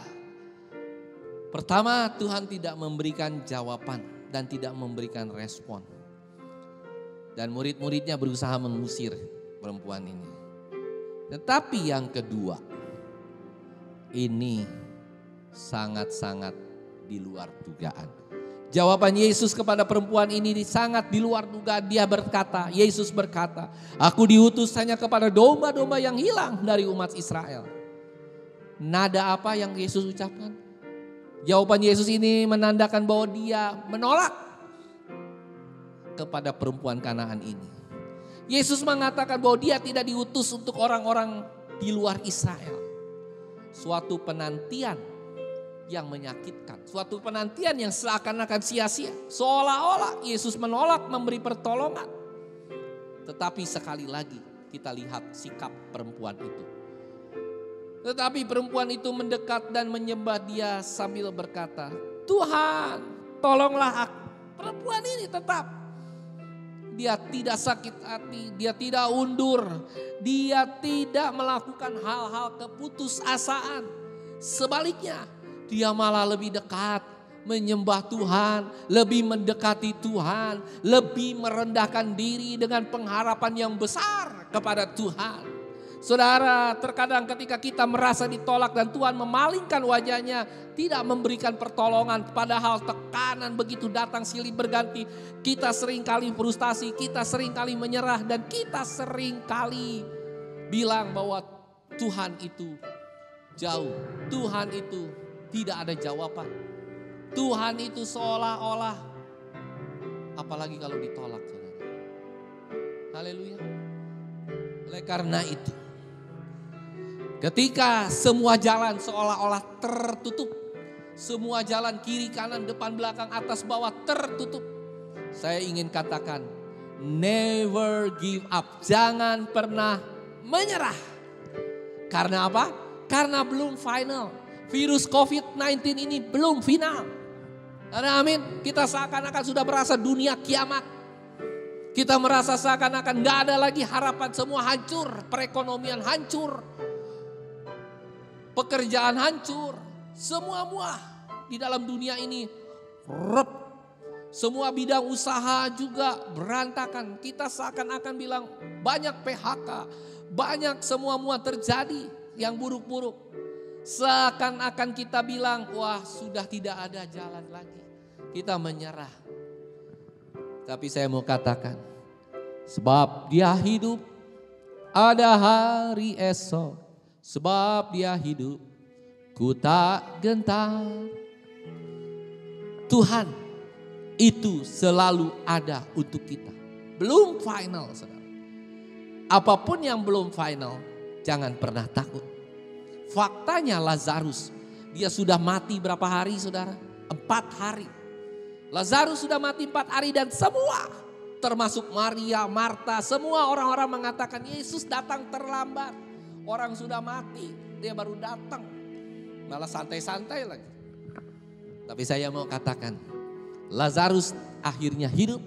pertama Tuhan tidak memberikan jawaban dan tidak memberikan respon. Dan murid-muridnya berusaha mengusir perempuan ini. Tetapi yang kedua, ini sangat-sangat di luar dugaan. Jawaban Yesus kepada perempuan ini sangat di luar dugaan. Dia berkata, Yesus berkata, aku diutus hanya kepada domba-domba yang hilang dari umat Israel. Nada apa yang Yesus ucapkan? Jawaban Yesus ini menandakan bahwa dia menolak kepada perempuan Kanaan ini. Yesus mengatakan bahwa dia tidak diutus untuk orang-orang di luar Israel. Suatu penantian yang menyakitkan. Suatu penantian yang seakan-akan sia-sia. Seolah-olah Yesus menolak memberi pertolongan. Tetapi sekali lagi kita lihat sikap perempuan itu. Tetapi perempuan itu mendekat dan menyembah dia sambil berkata, Tuhan, tolonglah aku. Perempuan ini tetap. Dia tidak sakit hati, dia tidak undur. Dia tidak melakukan hal-hal keputusasaan. Sebaliknya, dia malah lebih dekat menyembah Tuhan, lebih mendekati Tuhan, lebih merendahkan diri dengan pengharapan yang besar kepada Tuhan. Saudara, terkadang ketika kita merasa ditolak dan Tuhan memalingkan wajahnya, tidak memberikan pertolongan, padahal tekanan begitu datang silih berganti, kita seringkali frustasi, kita seringkali menyerah, dan kita seringkali bilang bahwa Tuhan itu jauh, Tuhan itu tidak ada jawaban, Tuhan itu seolah-olah, apalagi kalau ditolak, saudara. Haleluya. Oleh karena itu, ketika semua jalan seolah-olah tertutup, semua jalan kiri, kanan, depan, belakang, atas, bawah tertutup, saya ingin katakan, never give up. Jangan pernah menyerah. Karena apa? Karena belum final. Virus COVID-19 ini belum final. Karena amin, kita seakan-akan sudah merasa dunia kiamat. Kita merasa seakan-akan gak ada lagi harapan, semua hancur. Perekonomian hancur. Pekerjaan hancur. Semua di dalam dunia ini rep. Semua bidang usaha juga berantakan. Kita seakan-akan bilang banyak PHK. Banyak semua terjadi yang buruk-buruk. Seakan-akan kita bilang wah sudah tidak ada jalan lagi. Kita menyerah. Tapi saya mau katakan, sebab dia hidup, ada hari esok. Sebab dia hidup, ku tak gentar. Tuhan itu selalu ada untuk kita. Belum final, saudara. Apapun yang belum final, jangan pernah takut. Faktanya Lazarus, dia sudah mati berapa hari, saudara? 4 hari. Lazarus sudah mati 4 hari dan semua, termasuk Maria, Marta, semua orang-orang mengatakan Yesus datang terlambat. Orang sudah mati, dia baru datang. Malah santai-santai lagi. Tapi saya mau katakan, Lazarus akhirnya hidup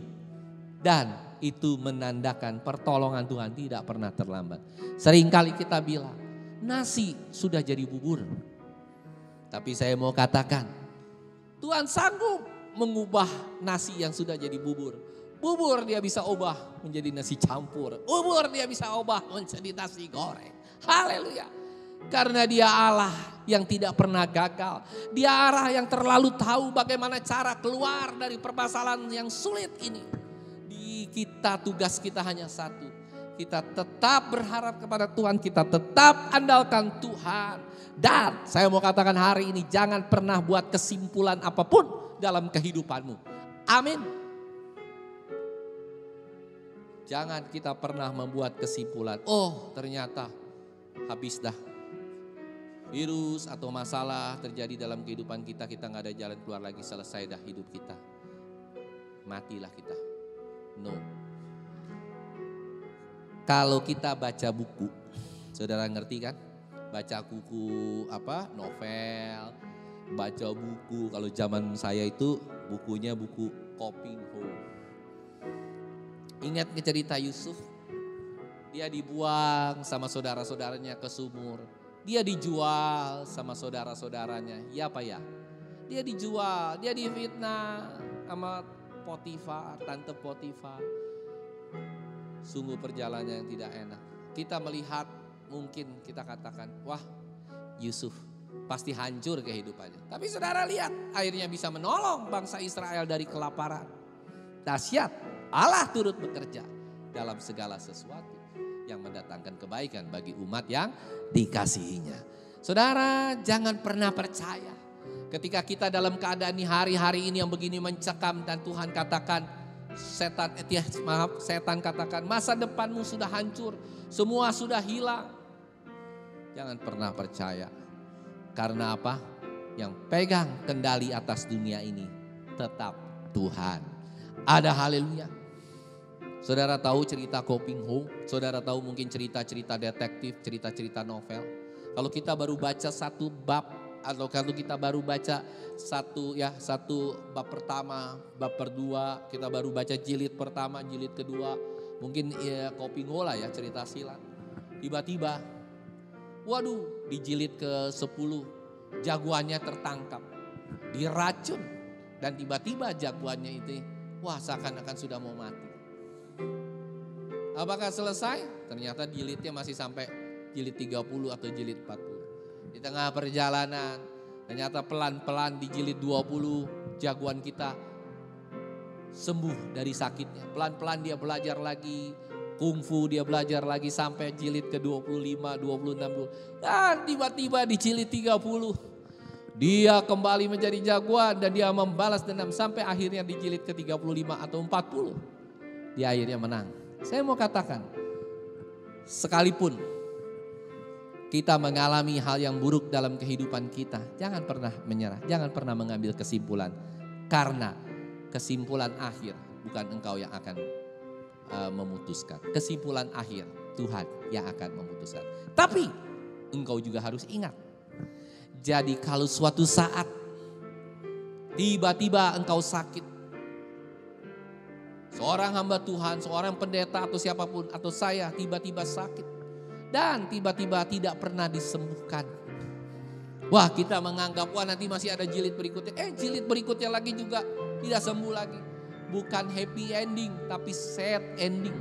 dan itu menandakan pertolongan Tuhan tidak pernah terlambat. Seringkali kita bilang, nasi sudah jadi bubur. Tapi saya mau katakan, Tuhan sanggup mengubah nasi yang sudah jadi bubur. Bubur dia bisa ubah menjadi nasi campur. Bubur dia bisa ubah menjadi nasi goreng. Haleluya. Karena dia Allah yang tidak pernah gagal. Dia Allah yang terlalu tahu bagaimana cara keluar dari permasalahan yang sulit ini. Tugas kita hanya satu. Kita tetap berharap kepada Tuhan. Kita tetap andalkan Tuhan. Dan saya mau katakan hari ini jangan pernah buat kesimpulan apapun dalam kehidupanmu. Amin. Jangan kita pernah membuat kesimpulan. Oh ternyata habis dah. Virus atau masalah terjadi dalam kehidupan kita. Kita gak ada jalan keluar lagi. Selesai dah hidup kita. Matilah kita. No. Kalau kita baca buku. Saudara ngerti kan? Baca buku novel. Baca buku. Kalau zaman saya itu bukunya buku Kopingho. Ingat cerita Yusuf? Dia dibuang sama saudara-saudaranya ke sumur. Dia dijual sama saudara-saudaranya. Ya apa ya? Dia dijual, dia difitnah sama Potifar, tante Potifar. Sungguh perjalanan yang tidak enak. Kita melihat mungkin kita katakan, wah Yusuf pasti hancur kehidupannya. Tapi saudara lihat akhirnya bisa menolong bangsa Israel dari kelaparan. Dahsyat, Allah turut bekerja dalam segala sesuatu yang mendatangkan kebaikan bagi umat yang dikasihinya. Saudara, jangan pernah percaya ketika kita dalam keadaan ini hari-hari ini yang begini mencekam dan Tuhan katakan setan katakan masa depanmu sudah hancur, semua sudah hilang. Jangan pernah percaya. Karena apa? Yang pegang kendali atas dunia ini tetap Tuhan. Ada haleluya. Saudara tahu cerita Koping Ho? Saudara tahu mungkin cerita-cerita detektif, cerita-cerita novel. Kalau kita baru baca satu bab atau kalau kita baru baca satu bab pertama, bab kedua, kita baru baca jilid pertama, jilid kedua, mungkin Koping Ho lah ya cerita silat. Tiba-tiba, waduh, di jilid ke-10 jagoannya tertangkap, diracun, dan tiba-tiba jagoannya itu, wah seakan-akan sudah mau mati. Apakah selesai? Ternyata jilidnya masih sampai jilid 30 atau jilid 40. Di tengah perjalanan, ternyata pelan-pelan di jilid 20 jagoan kita sembuh dari sakitnya. Pelan-pelan dia belajar lagi, kungfu dia belajar lagi sampai jilid ke-25, 26. Dan tiba-tiba di jilid 30 dia kembali menjadi jagoan dan dia membalas dendam sampai akhirnya di jilid ke-35 atau 40. Dia akhirnya menang. Saya mau katakan, sekalipun kita mengalami hal yang buruk dalam kehidupan kita, jangan pernah menyerah, jangan pernah mengambil kesimpulan. Karena kesimpulan akhir bukan engkau yang akan memutuskan. Kesimpulan akhir Tuhan yang akan memutuskan. Tapi engkau juga harus ingat. Jadi kalau suatu saat tiba-tiba engkau sakit. Seorang hamba Tuhan, seorang pendeta atau siapapun atau saya tiba-tiba sakit. Dan tiba-tiba tidak pernah disembuhkan. Wah, kita menganggap wah nanti masih ada jilid berikutnya. Jilid berikutnya lagi juga tidak sembuh lagi. Bukan happy ending tapi sad ending.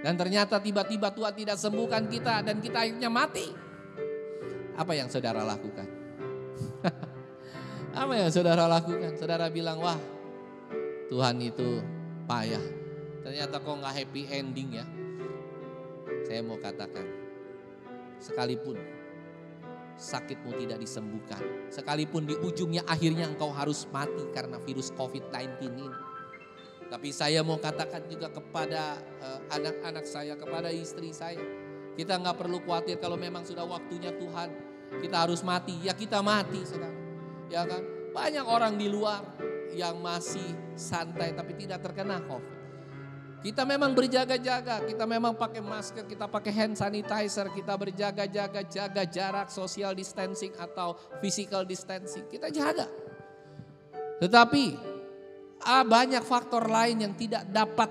Dan ternyata tiba-tiba Tuhan tidak sembuhkan kita dan kita akhirnya mati. Apa yang saudara lakukan? Apa yang saudara lakukan? Saudara bilang, wah Tuhan itu payah. Ternyata kok gak happy ending ya. Saya mau katakan, sekalipun sakitmu tidak disembuhkan, sekalipun di ujungnya akhirnya engkau harus mati karena virus COVID-19 ini. Tapi saya mau katakan juga kepada anak-anak saya, kepada istri saya. Kita gak perlu khawatir kalau memang sudah waktunya Tuhan. Kita harus mati, ya kita mati saudara. Ya kan? Banyak orang di luar yang masih santai tapi tidak terkena COVID. Kita memang berjaga-jaga, kita memang pakai masker, kita pakai hand sanitizer, kita berjaga-jaga, jaga jarak, social distancing atau physical distancing. Kita jaga. Tetapi banyak faktor lain yang tidak dapat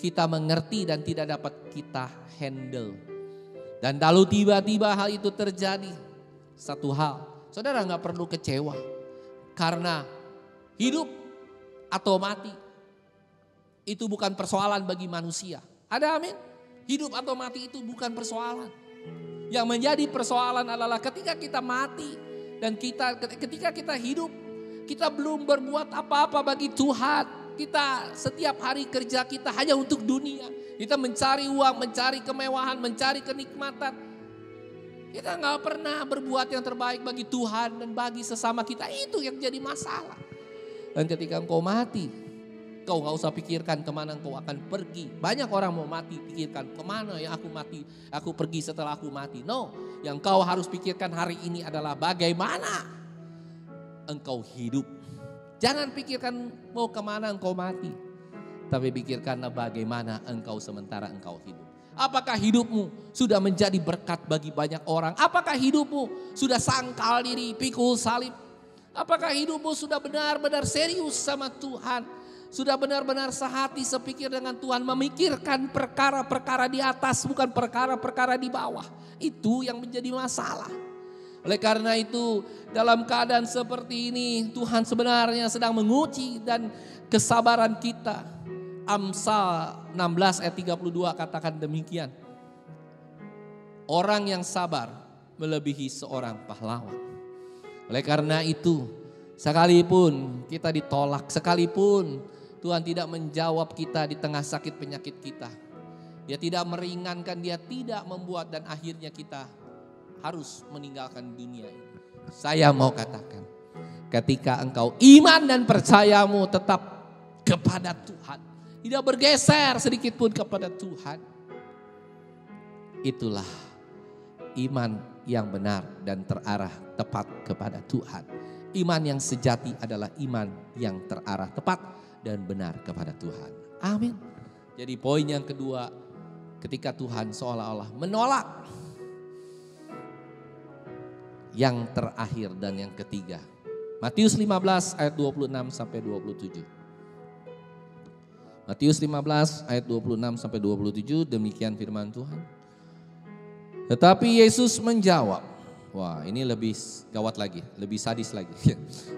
kita mengerti dan tidak dapat kita handle. Dan lalu tiba-tiba hal itu terjadi. Satu hal, saudara gak perlu kecewa. Karena hidup atau mati itu bukan persoalan bagi manusia. Ada amin? Hidup atau mati itu bukan persoalan. Yang menjadi persoalan adalah ketika kita mati dan ketika kita hidup, kita belum berbuat apa-apa bagi Tuhan. Kita setiap hari kerja kita hanya untuk dunia. Kita mencari uang, mencari kemewahan, mencari kenikmatan. Kita gak pernah berbuat yang terbaik bagi Tuhan dan bagi sesama kita. Itu yang jadi masalah. Dan ketika engkau mati, kau gak usah pikirkan kemana engkau akan pergi. Banyak orang mau mati pikirkan kemana ya aku mati, aku pergi setelah aku mati. No, yang kau harus pikirkan hari ini adalah bagaimana engkau hidup. Jangan pikirkan mau kemana engkau mati. Tapi pikirkanlah bagaimana engkau sementara engkau hidup. Apakah hidupmu sudah menjadi berkat bagi banyak orang? Apakah hidupmu sudah sangkal diri, pikul salib? Apakah hidupmu sudah benar-benar serius sama Tuhan? Sudah benar-benar sehati sepikir dengan Tuhan, memikirkan perkara-perkara di atas bukan perkara-perkara di bawah. Itu yang menjadi masalah. Oleh karena itu dalam keadaan seperti ini Tuhan sebenarnya sedang menguji dan kesabaran kita. Amsal 16 ayat 32 katakan demikian. Orang yang sabar melebihi seorang pahlawan. Oleh karena itu sekalipun kita ditolak, sekalipun Tuhan tidak menjawab kita di tengah sakit penyakit kita. Dia tidak meringankan, dia tidak membuat, dan akhirnya kita harus meninggalkan dunia ini. Saya mau katakan, ketika engkau iman dan percayamu tetap kepada Tuhan, tidak bergeser sedikit pun kepada Tuhan, itulah iman yang benar dan terarah tepat kepada Tuhan. Iman yang sejati adalah iman yang terarah tepat dan benar kepada Tuhan. Amin. Jadi poin yang kedua, ketika Tuhan seolah-olah menolak. Yang terakhir dan yang ketiga, Matius 15 ayat 26 sampai 27. Matius 15 ayat 26 sampai 27, demikian firman Tuhan. Tetapi Yesus menjawab, wah ini lebih gawat lagi, lebih sadis lagi.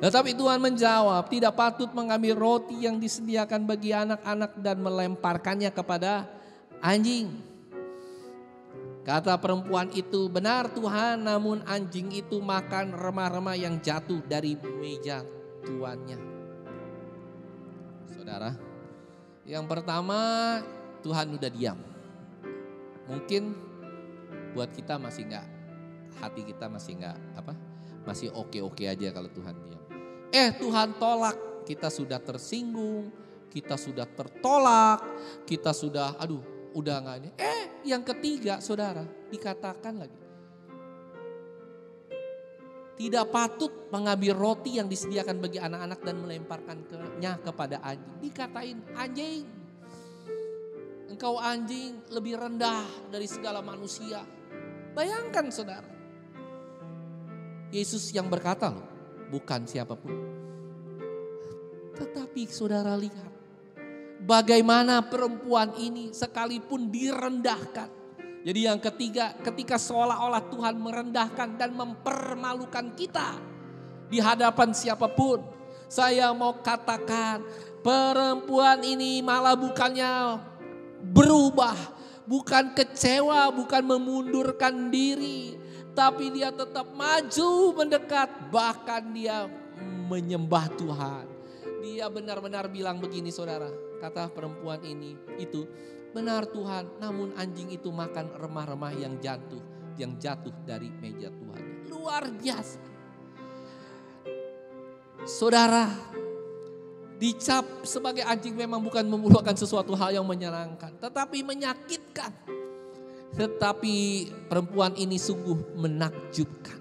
Tetapi Tuhan menjawab, tidak patut mengambil roti yang disediakan bagi anak-anak dan melemparkannya kepada anjing. Kata perempuan itu, benar Tuhan, namun anjing itu makan remah-remah yang jatuh dari meja tuannya. Saudara, yang pertama Tuhan udah diam. Mungkin buat kita masih enggak, hati kita masih enggak masih oke-oke aja kalau Tuhan diam. Tuhan tolak, kita sudah tersinggung, kita sudah tertolak, kita sudah udah enggak ini. Yang ketiga saudara, dikatakan lagi, tidak patut mengambil roti yang disediakan bagi anak-anak dan melemparkannya kepada anjing. Dikatain anjing, engkau anjing lebih rendah dari segala manusia. Bayangkan saudara, Yesus yang berkata loh, bukan siapapun. Tetapi saudara lihat, bagaimana perempuan ini sekalipun direndahkan. Jadi yang ketiga, ketika seolah-olah Tuhan merendahkan dan mempermalukan kita di hadapan siapapun. Saya mau katakan, perempuan ini malah bukannya berubah, bukan kecewa, bukan memundurkan diri, tapi dia tetap maju mendekat, bahkan dia menyembah Tuhan. Dia benar-benar bilang begini saudara, kata perempuan ini itu, benar Tuhan, namun anjing itu makan remah-remah yang jatuh dari meja Tuhan. Luar biasa. Saudara, dicap sebagai anjing memang bukan merupakan sesuatu hal yang menyenangkan, tetapi menyakitkan. Tetapi perempuan ini sungguh menakjubkan.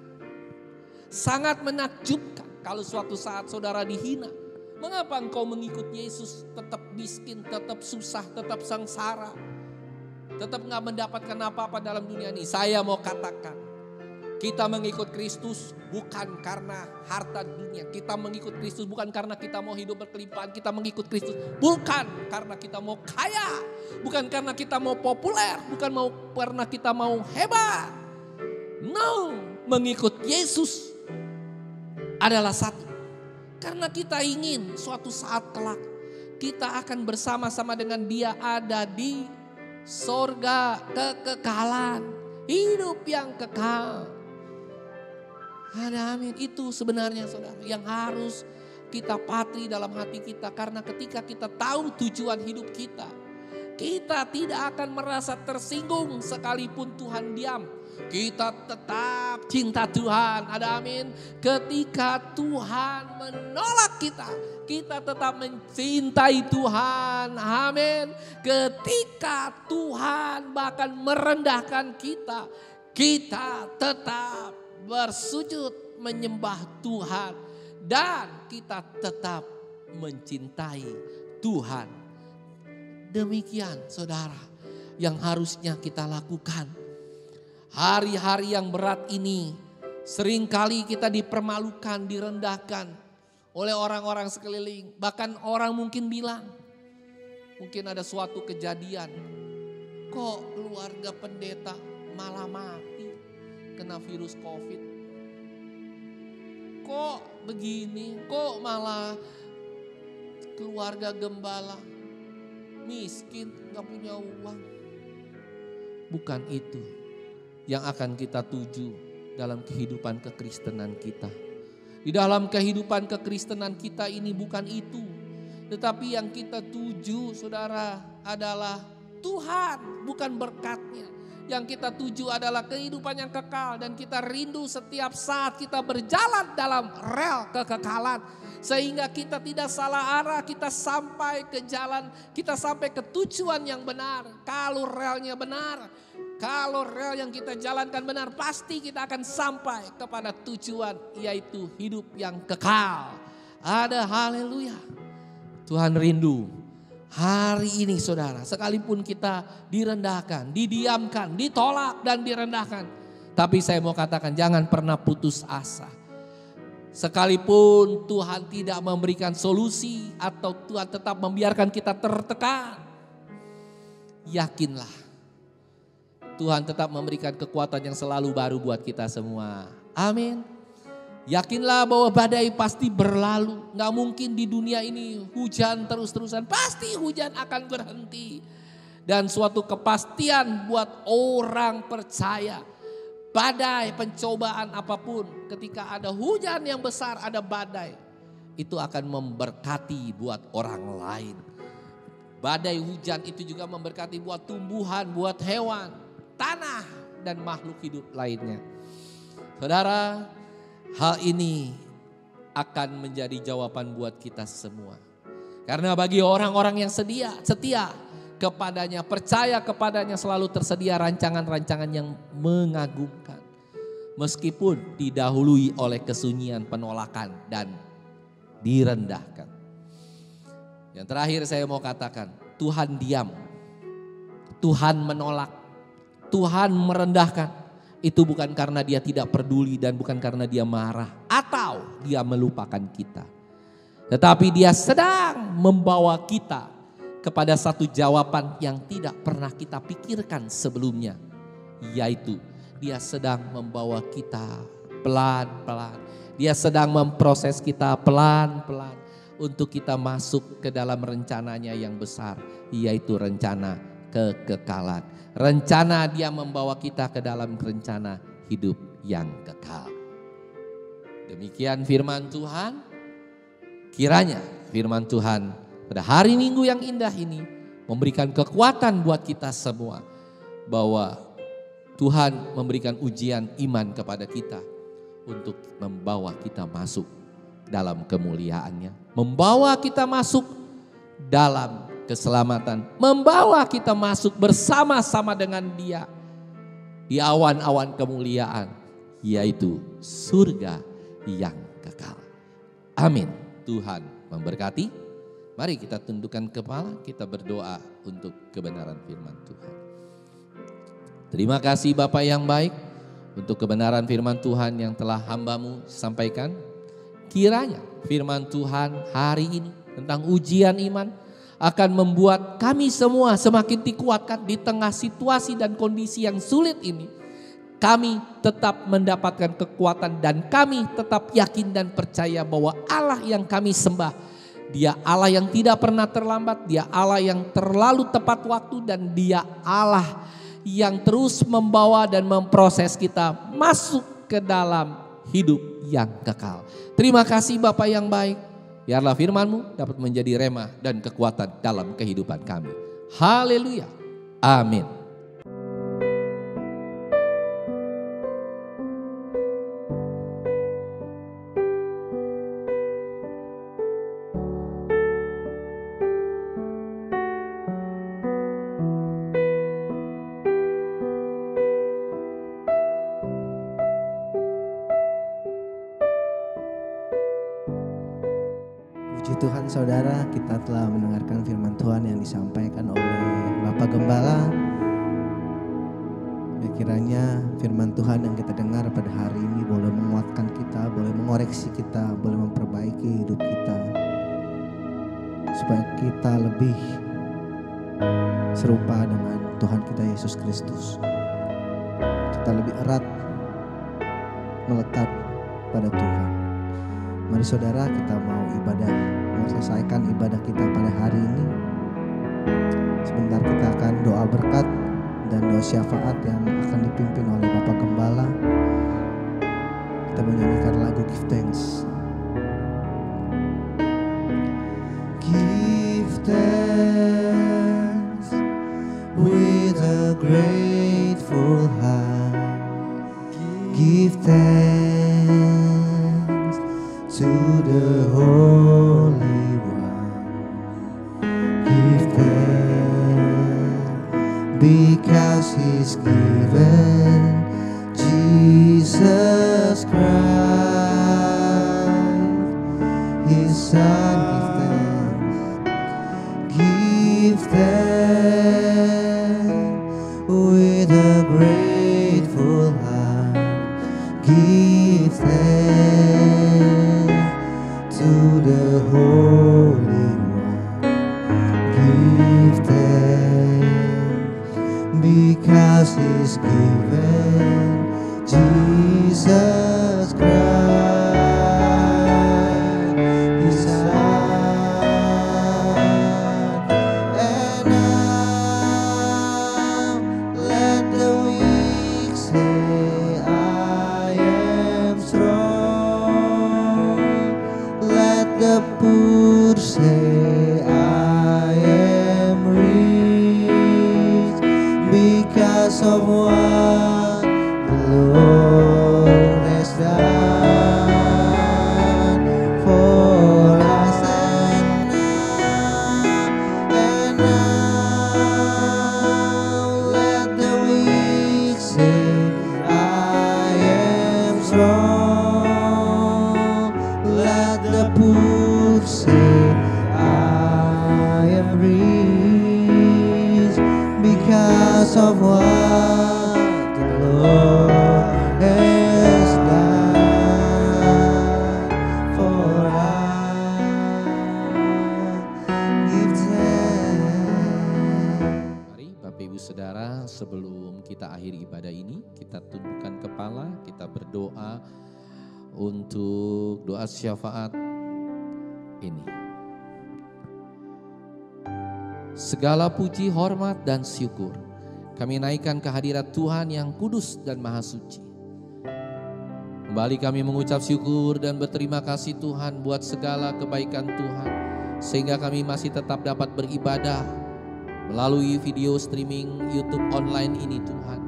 Sangat menakjubkan kalau suatu saat saudara dihina. Mengapa engkau mengikut Yesus tetap miskin, tetap susah, tetap sengsara, tetap gak mendapatkan apa-apa dalam dunia ini? Saya mau katakan, kita mengikut Kristus bukan karena harta dunia. Kita mengikut Kristus bukan karena kita mau hidup berkelimpahan. Kita mengikut Kristus bukan karena kita mau kaya, bukan karena kita mau populer, bukan karena kita mau hebat. No, mengikut Yesus adalah satu. Karena kita ingin suatu saat kelak kita akan bersama-sama dengan Dia ada di sorga kekekalan, hidup yang kekal. Ada amin. Itu sebenarnya saudara yang harus kita patri dalam hati kita. Karena ketika kita tahu tujuan hidup kita, kita tidak akan merasa tersinggung sekalipun Tuhan diam. Kita tetap cinta Tuhan, ada amin. Ketika Tuhan menolak kita, kita tetap mencintai Tuhan, amin. Ketika Tuhan bahkan merendahkan kita, kita tetap bersujud menyembah Tuhan. Dan kita tetap mencintai Tuhan. Demikian saudara yang harusnya kita lakukan. Hari-hari yang berat ini seringkali kita dipermalukan, direndahkan oleh orang-orang sekeliling. Bahkan orang mungkin bilang, mungkin ada suatu kejadian, kok keluarga pendeta malah mati kena virus COVID. Kok begini, kok malah keluarga gembala miskin, gak punya uang. Bukan itu yang akan kita tuju dalam kehidupan kekristenan kita. Di dalam kehidupan kekristenan kita ini bukan itu. Tetapi yang kita tuju saudara adalah Tuhan. bukan berkatnya. Yang kita tuju adalah kehidupan yang kekal dan kita rindu setiap saat kita berjalan dalam rel kekekalan. Sehingga kita tidak salah arah, kita sampai ke jalan, kita sampai ke tujuan yang benar. Kalau relnya benar, kalau rel yang kita jalankan benar, pasti kita akan sampai kepada tujuan, yaitu hidup yang kekal. Ada haleluya. Tuhan rindu hari ini saudara, sekalipun kita direndahkan, didiamkan, ditolak dan direndahkan. Tapi saya mau katakan jangan pernah putus asa. Sekalipun Tuhan tidak memberikan solusi atau Tuhan tetap membiarkan kita tertekan, yakinlah Tuhan tetap memberikan kekuatan yang selalu baru buat kita semua. Amin. Yakinlah bahwa badai pasti berlalu. Gak mungkin di dunia ini hujan terus-terusan. Pasti hujan akan berhenti. Dan suatu kepastian buat orang percaya. Badai, pencobaan apapun, ketika ada hujan yang besar, ada badai, itu akan memberkati buat orang lain. Badai hujan itu juga memberkati buat tumbuhan, buat hewan, tanah, dan makhluk hidup lainnya. Saudara, hal ini akan menjadi jawaban buat kita semua. Karena bagi orang-orang yang setia kepadanya, percaya kepadanya, selalu tersedia rancangan-rancangan yang mengagumkan. Meskipun didahului oleh kesunyian, penolakan, dan direndahkan. Yang terakhir saya mau katakan, Tuhan diam, Tuhan menolak, Tuhan merendahkan. Itu bukan karena dia tidak peduli dan bukan karena dia marah atau dia melupakan kita. Tetapi dia sedang membawa kita kepada satu jawaban yang tidak pernah kita pikirkan sebelumnya. Yaitu dia sedang membawa kita pelan-pelan. Dia sedang memproses kita pelan-pelan untuk kita masuk ke dalam rencananya yang besar. Yaitu rencana kekekalan. Rencana dia membawa kita ke dalam rencana hidup yang kekal. Demikian firman Tuhan. Kiranya firman Tuhan pada hari Minggu yang indah ini memberikan kekuatan buat kita semua. Bahwa Tuhan memberikan ujian iman kepada kita untuk membawa kita masuk dalam kemuliaannya. Membawa kita masuk dalam keselamatan. Membawa kita masuk bersama-sama dengan Dia di awan-awan kemuliaan, yaitu surga yang kekal. Amin. Tuhan memberkati. Mari kita tundukkan kepala, kita berdoa untuk kebenaran firman Tuhan. Terima kasih Bapa yang baik untuk kebenaran firman Tuhan yang telah hamba-Mu sampaikan. Kiranya firman Tuhan hari ini tentang ujian iman akan membuat kami semua semakin dikuatkan di tengah situasi dan kondisi yang sulit ini. Kami tetap mendapatkan kekuatan dan kami tetap yakin dan percaya bahwa Allah yang kami sembah, Dia Allah yang tidak pernah terlambat, Dia Allah yang terlalu tepat waktu, dan Dia Allah yang terus membawa dan memproses kita masuk ke dalam hidup yang kekal. Terima kasih Bapa yang baik. Biarlah firman-Mu dapat menjadi rema dan kekuatan dalam kehidupan kami. Haleluya. Amin. Puji Tuhan saudara, kita telah mendengarkan firman Tuhan yang disampaikan oleh Bapak Gembala. Kiranya firman Tuhan yang kita dengar pada hari ini boleh menguatkan kita, boleh mengoreksi kita, boleh memperbaiki hidup kita. Supaya kita lebih serupa dengan Tuhan kita Yesus Kristus. Kita lebih erat melekat pada Tuhan. Mari saudara, kita mau selesaikan ibadah kita pada hari ini. Sebentar kita akan doa berkat dan doa syafaat yang akan dipimpin oleh Bapak Gembala. Kita menyanyikan lagu Give Thanks. Give thanks with a thanks to the Holy One. Give thanks because He's given Jesus Christ, His Son. Give thanks with a grateful heart. Give thanks to the Holy One. Give thanks because He's given Jesus Christ, His Son. And now let the weak say, I am strong. Let the poor say, I am rich because of what the Lord has done for us. And now let the weak say, I am strong. Let the poor say, I am rich because of what the Lord has done for us. Give thanks. Mari Bapak Ibu Saudara, sebelum kita akhiri ibadah ini, kita tundukkan kepala, kita berdoa untuk doa syafaat ini. Segala puji, hormat, dan syukur kami naikkan kehadirat Tuhan yang kudus dan maha suci. Kembali kami mengucap syukur dan berterima kasih Tuhan buat segala kebaikan Tuhan, sehingga kami masih tetap dapat beribadah melalui video streaming YouTube online ini Tuhan.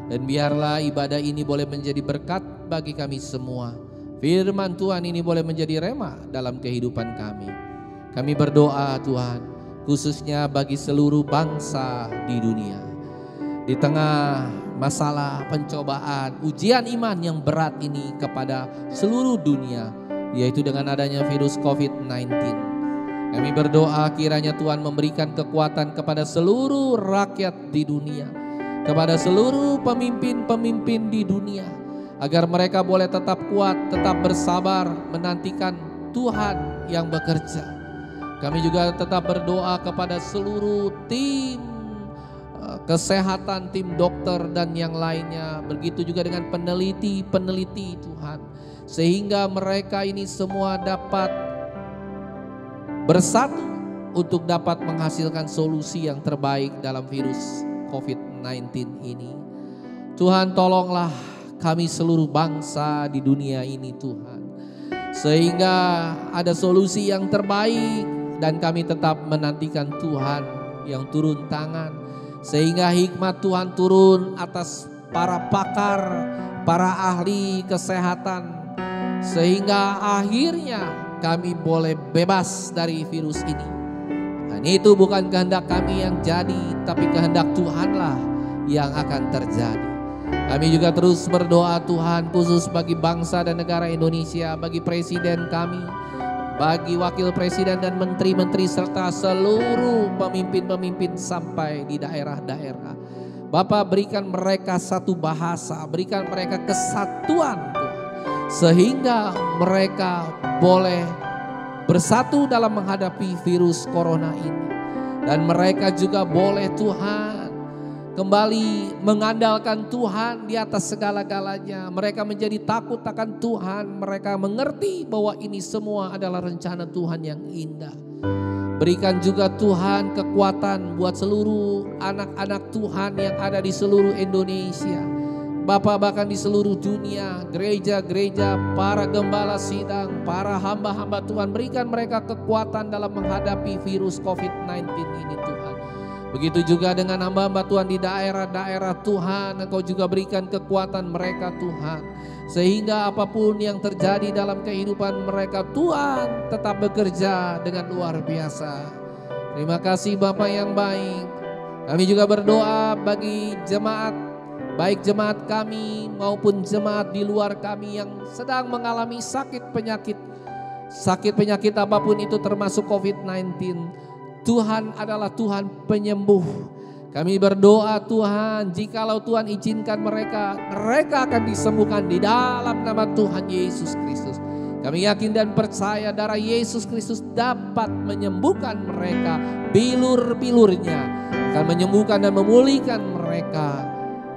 Dan biarlah ibadah ini boleh menjadi berkat bagi kami semua. Firman Tuhan ini boleh menjadi rema dalam kehidupan kami. Kami berdoa Tuhan, khususnya bagi seluruh bangsa di dunia. Di tengah masalah, pencobaan, ujian iman yang berat ini kepada seluruh dunia, yaitu dengan adanya virus COVID-19. Kami berdoa kiranya Tuhan memberikan kekuatan kepada seluruh rakyat di dunia, kepada seluruh pemimpin-pemimpin di dunia, agar mereka boleh tetap kuat, tetap bersabar menantikan Tuhan yang bekerja. Kami juga tetap berdoa kepada seluruh tim kesehatan, tim dokter dan yang lainnya. Begitu juga dengan peneliti-peneliti Tuhan, sehingga mereka ini semua dapat bersatu untuk dapat menghasilkan solusi yang terbaik dalam virus COVID-19 ini. Tuhan, tolonglah kami seluruh bangsa di dunia ini Tuhan, sehingga ada solusi yang terbaik dan kami tetap menantikan Tuhan yang turun tangan, sehingga hikmat Tuhan turun atas para pakar, para ahli kesehatan, sehingga akhirnya kami boleh bebas dari virus ini. Dan itu bukan kehendak kami yang jadi, tapi kehendak Tuhanlah yang akan terjadi. Kami juga terus berdoa Tuhan, khusus bagi bangsa dan negara Indonesia, bagi presiden kami, bagi wakil presiden dan menteri-menteri serta seluruh pemimpin-pemimpin sampai di daerah-daerah. Bapa, berikan mereka satu bahasa, berikan mereka kesatuan Tuhan, sehingga mereka boleh bersatu dalam menghadapi virus corona ini. Dan mereka juga boleh Tuhan kembali mengandalkan Tuhan di atas segala-galanya. Mereka menjadi takut akan Tuhan. Mereka mengerti bahwa ini semua adalah rencana Tuhan yang indah. Berikan juga Tuhan kekuatan buat seluruh anak-anak Tuhan yang ada di seluruh Indonesia. Bapak, bahkan di seluruh dunia, gereja-gereja, para gembala sidang, para hamba-hamba Tuhan. Berikan mereka kekuatan dalam menghadapi virus COVID-19 ini Tuhan. Begitu juga dengan hamba-hamba Tuhan di daerah-daerah Tuhan, Engkau juga berikan kekuatan mereka Tuhan. Sehingga apapun yang terjadi dalam kehidupan mereka, Tuhan tetap bekerja dengan luar biasa. Terima kasih Bapa yang baik. Kami juga berdoa bagi jemaat, baik jemaat kami maupun jemaat di luar kami yang sedang mengalami sakit penyakit apapun itu termasuk COVID-19. Tuhan adalah Tuhan penyembuh. Kami berdoa Tuhan, jikalau Tuhan izinkan mereka akan disembuhkan di dalam nama Tuhan Yesus Kristus. Kami yakin dan percaya darah Yesus Kristus dapat menyembuhkan mereka, bilur-bilurnya akan menyembuhkan dan memulihkan mereka.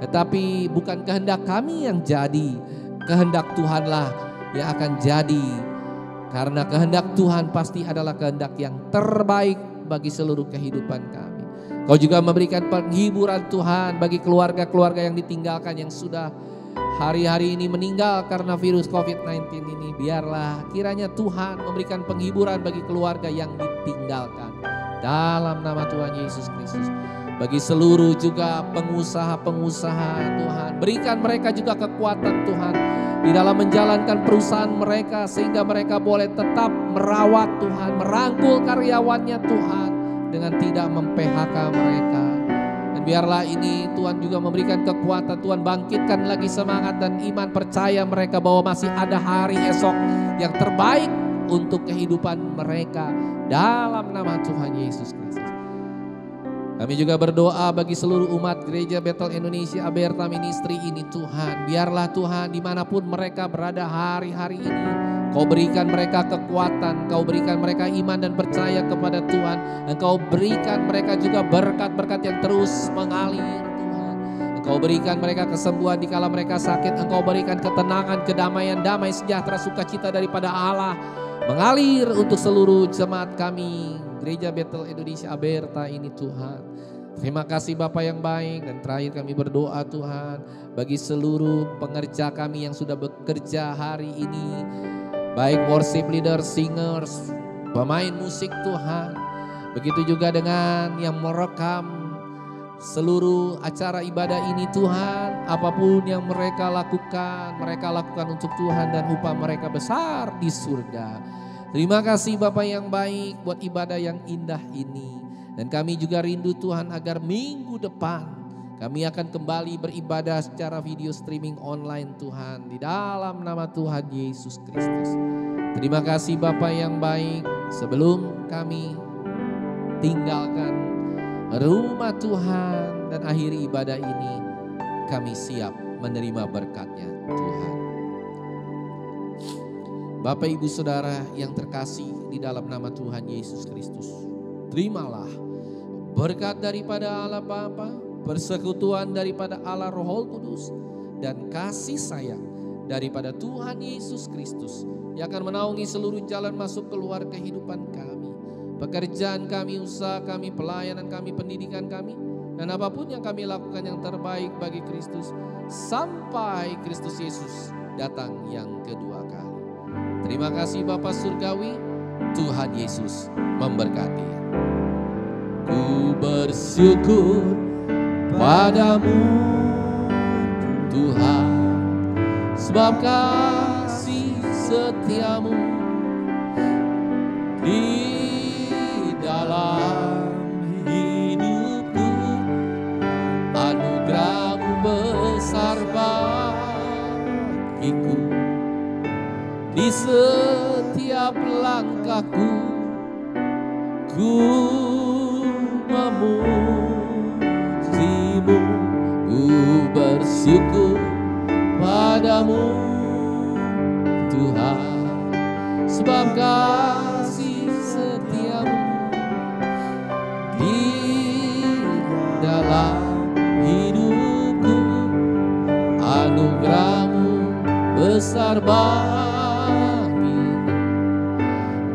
Tetapi bukan kehendak kami yang jadi, kehendak Tuhanlah yang akan jadi. Karena kehendak Tuhan pasti adalah kehendak yang terbaik bagi seluruh kehidupan kami. Kau juga memberikan penghiburan Tuhan bagi keluarga-keluarga yang ditinggalkan, yang sudah hari-hari ini meninggal karena virus COVID-19 ini. Biarlah kiranya Tuhan memberikan penghiburan bagi keluarga yang ditinggalkan. Dalam nama Tuhan Yesus Kristus. Bagi seluruh juga pengusaha-pengusaha Tuhan, berikan mereka juga kekuatan Tuhan di dalam menjalankan perusahaan mereka, sehingga mereka boleh tetap merawat Tuhan, merangkul karyawannya Tuhan dengan tidak mem-PHK mereka. Dan biarlah ini Tuhan juga memberikan kekuatan, Tuhan bangkitkan lagi semangat dan iman percaya mereka bahwa masih ada hari esok yang terbaik untuk kehidupan mereka dalam nama Tuhan Yesus Kristus. Kami juga berdoa bagi seluruh umat Gereja Bethel Indonesia Aberta Ministry ini Tuhan. Biarlah Tuhan dimanapun mereka berada hari-hari ini, Kau berikan mereka kekuatan, Kau berikan mereka iman dan percaya kepada Tuhan. Engkau berikan mereka juga berkat-berkat yang terus mengalir Tuhan. Engkau berikan mereka kesembuhan dikala mereka sakit. Engkau berikan ketenangan, kedamaian, damai, sejahtera, sukacita daripada Allah mengalir untuk seluruh jemaat kami Gereja Bethel Indonesia Aberta ini Tuhan. Terima kasih Bapa yang baik. Dan terakhir kami berdoa Tuhan bagi seluruh pengerja kami yang sudah bekerja hari ini, baik worship leader, singers, pemain musik Tuhan. Begitu juga dengan yang merekam seluruh acara ibadah ini Tuhan. Apapun yang mereka lakukan untuk Tuhan dan upah mereka besar di surga. Terima kasih Bapa yang baik buat ibadah yang indah ini. Dan kami juga rindu Tuhan agar minggu depan kami akan kembali beribadah secara video streaming online Tuhan. Di dalam nama Tuhan Yesus Kristus. Terima kasih Bapa yang baik. Sebelum kami tinggalkan rumah Tuhan dan akhiri ibadah ini, kami siap menerima berkat-Nya Tuhan. Bapak Ibu Saudara yang terkasih di dalam nama Tuhan Yesus Kristus, terimalah berkat daripada Allah Bapa, persekutuan daripada Allah Roh Kudus, dan kasih sayang daripada Tuhan Yesus Kristus yang akan menaungi seluruh jalan masuk keluar kehidupan kami, pekerjaan kami, usaha kami, pelayanan kami, pendidikan kami, dan apapun yang kami lakukan yang terbaik bagi Kristus sampai Kristus Yesus datang yang kedua kali. Terima kasih Bapa Surgawi, Tuhan Yesus memberkati. Ku bersyukur padamu Tuhan, sebab kasih setiamu di dalam hidupku, anugerah-Mu besar bagiku. Di setiap langkahku ku memujimu, ku bersyukur padamu Tuhan, sebab kasih setiamu di dalam hidupku, anugerah-Mu besar bagiku.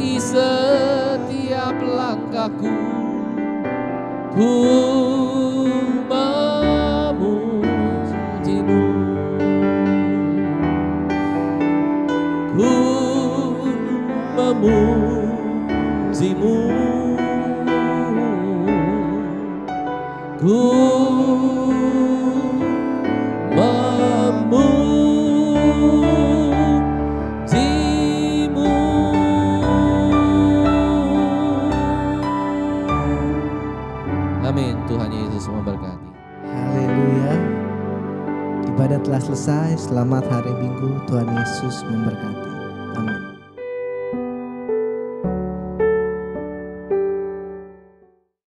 Di setiap langkahku ku memujimu, ku memujimu, memujimu. Amin. Tuhan Yesus memberkati. Haleluya. Ibadah telah selesai. Selamat hari Minggu. Tuhan Yesus memberkati.